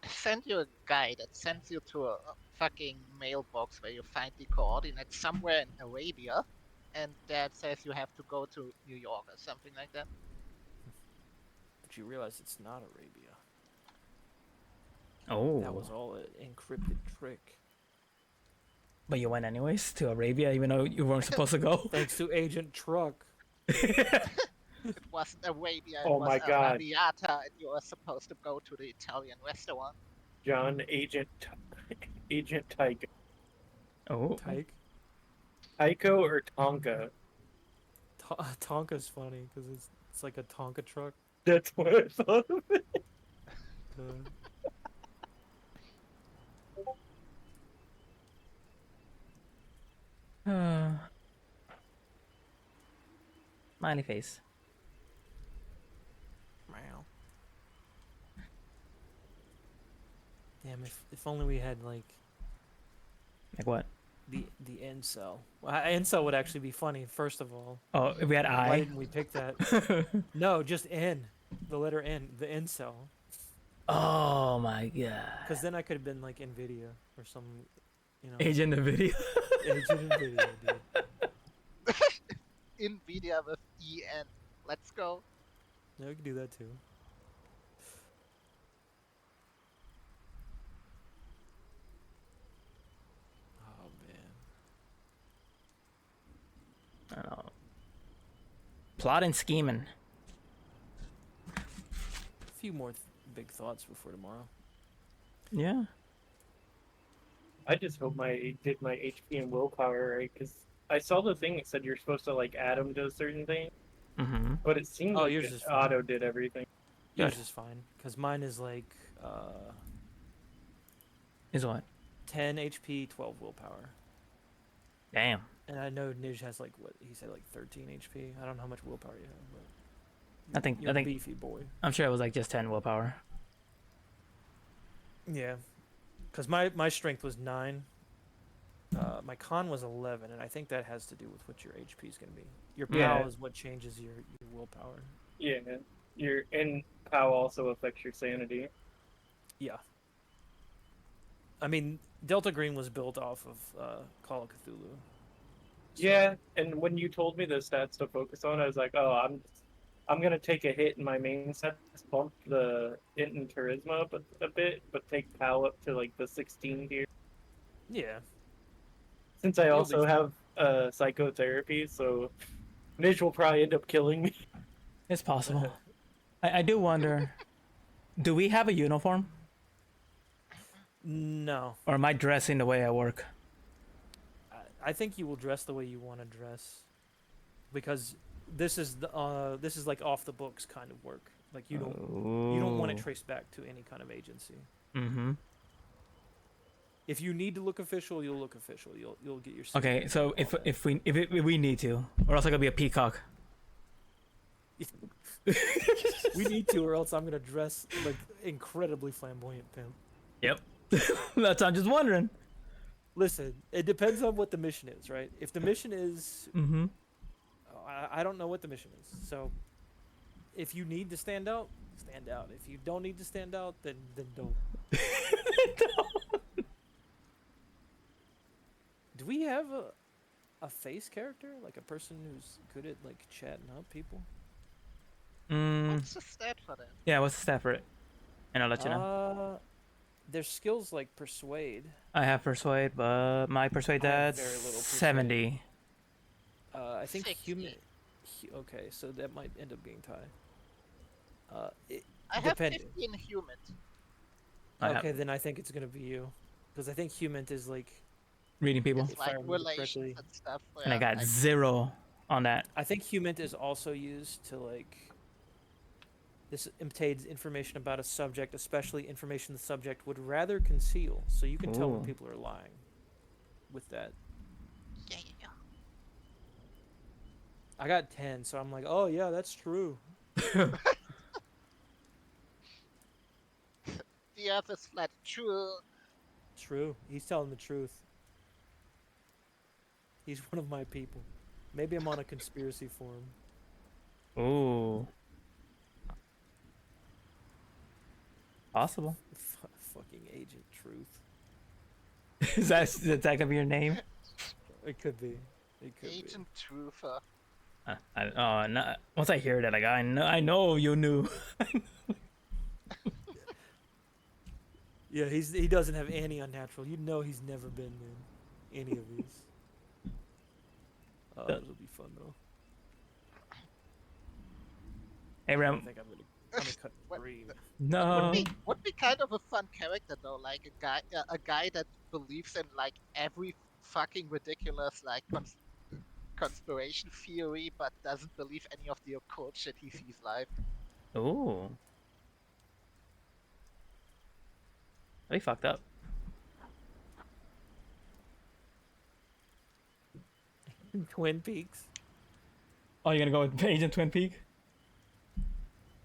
Send you a guy that sends you to a fucking mailbox where you find the coordinates somewhere in Arabia, and that says you have to go to New York or something like that. But you realize it's not Arabia. Oh. That was all an encrypted trick. But you went anyways to Arabia, even though you weren't supposed to go. Thanks to Agent Truck. It wasn't Arabia, it Oh was my God. Arabiata, and you were supposed to go to the Italian restaurant. John, Agent Tycho. Oh. Tyke. Tycho or Tonka? Tonka's funny because it's like a Tonka truck. That's what I thought of it. Smiley face. Meow. Damn, if only we had like Like what? the end cell. Well, end cell would actually be funny. First of all, Oh, if we had why I. didn't we pick that? No, just N, the letter N, the end cell. Oh my god. Because then I could have been like Nvidia or some, you know, Agent of video. agent Nvidia, dude. Nvidia with EN. Let's go. Yeah, we could do that too. Oh man. I don't know. Plotting, scheming. A few more big thoughts before tomorrow. Yeah. I just hope I did my HP and willpower right, because I saw the thing that said you're supposed to like add them to a certain thing, Mm-hmm. but it seemed Oh, like yours it is fine. auto did everything. Yours Good. is fine. Because mine is like Is what? 10 HP, 12 willpower. Damn. And I know Nij has like what he said, like 13 HP. I don't know how much willpower you have, but I think- you're I think- a beefy boy. I'm sure it was like just 10 willpower. Yeah, because my strength was 9. My con was 11, and I think that has to do with what your HP is going to be. Your POW Yeah. is what changes your willpower. Yeah, your and POW also affects your sanity. Yeah. I mean, Delta Green was built off of Call of Cthulhu. So- Yeah, and when you told me the stats to focus on, I was like, oh, I'm gonna take a hit in my main stats, bump the int and charisma up a bit, but take POW up to like the 16 here. Yeah. Since I You'll be also have psychotherapy, so Nij will probably end up killing me. It's possible. I do wonder, do we have a uniform? No. Or am I dressing the way I work? I think you will dress the way you want to dress, because this is like off the books kind of work. Like you don't want it traced back to any kind of agency. Mm-hmm. If you need to look official, you'll look official. You'll get your suit Okay, and so all that. if we need to, or else I could be a peacock. We need to, or else I'm gonna dress like incredibly flamboyant pimp. Yep. That's I'm just wondering. Listen, it depends on what the mission is, right? If the mission is, Mm-hmm. I don't know what the mission is. So, if you need to stand out, stand out. If you don't need to stand out, then don't. Do we have a face character, like a person who's good at like chatting up people? What's the stat for that? Yeah, what's the stat for it? And I'll let you know. There's skills like persuade. I have persuade, but my persuade I have that's very little persuade. 70. I think 60. human. Okay, so that might end up being tie. I have Depending. 15 human. I have Okay, then I think it's gonna be you, because I think human is like. reading people, It's If like I remember relations correctly. and stuff. and I got 0 on that. I think human is also used to like. This obtains information about a subject, especially information the subject would rather conceal, so you can tell when Ooh. people are lying. With that, Yeah. I got 10, so I'm like, oh yeah, that's true. The earth is flat. True. True. He's telling the truth. He's one of my people. Maybe I'm on a conspiracy forum. Ooh. Possible. Fucking Agent Truth. is that gonna be your name? It could be. It could Agent Truther. Oh, no. Once I hear that, like I know you knew. be. Yeah, he doesn't have any unnatural. You know he's never been in any of these. It'll be fun though. Hey I Ram, think I'm gonna cut What- green. no. Would be kind of a fun character though, like a guy that believes in like every fucking ridiculous like conspiration theory, but doesn't believe any of the occult shit he sees live. Ooh. They fucked up. Twin Peaks. Oh, you're gonna go with Agent Twin Peak?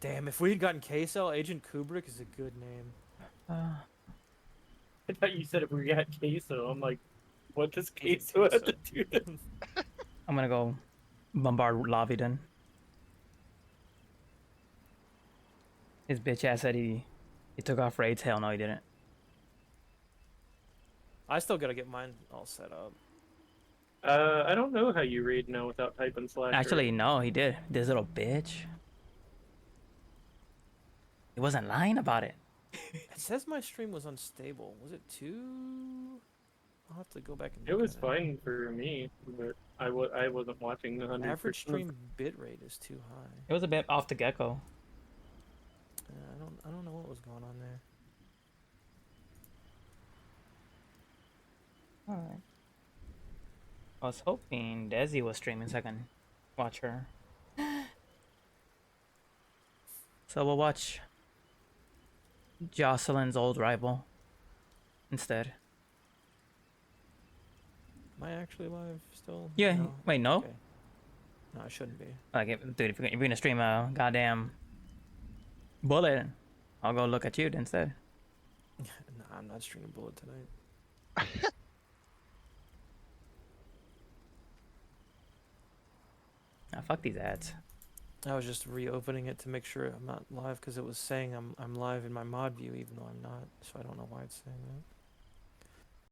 Damn, if we had gotten Queso, Agent Kubrick is a good name. I thought you said if we got queso. I'm like, what does Agent queso have to Queso. do with I'm gonna go bombard Lavi then. His bitch ass said he took off raids. Hell no, he didn't. I still gotta get mine all set up. I don't know how you read now without typing slash. Actually, no, he did. This little bitch. He wasn't lying about it. It says my stream was unstable. Was it too? I'll have to go back and. It look was at fine for me, but I wasn't watching the 100%. Average stream bitrate is too high. It was a bit off the gecko. I don't know what was going on there. Alright. I was hoping Desi was streaming so I can watch her. So we'll watch Jocelyn's old rival instead. Am I actually live still? Yeah. No? Wait, no. Okay. No, I shouldn't be. Like, dude, if you're gonna stream a goddamn bullet, I'll go look at you instead. Nah, I'm not streaming Bullet tonight. Ah, fuck these ads. I was just reopening it to make sure I'm not live because it was saying I'm live in my mod view even though I'm not. So I don't know why it's saying that.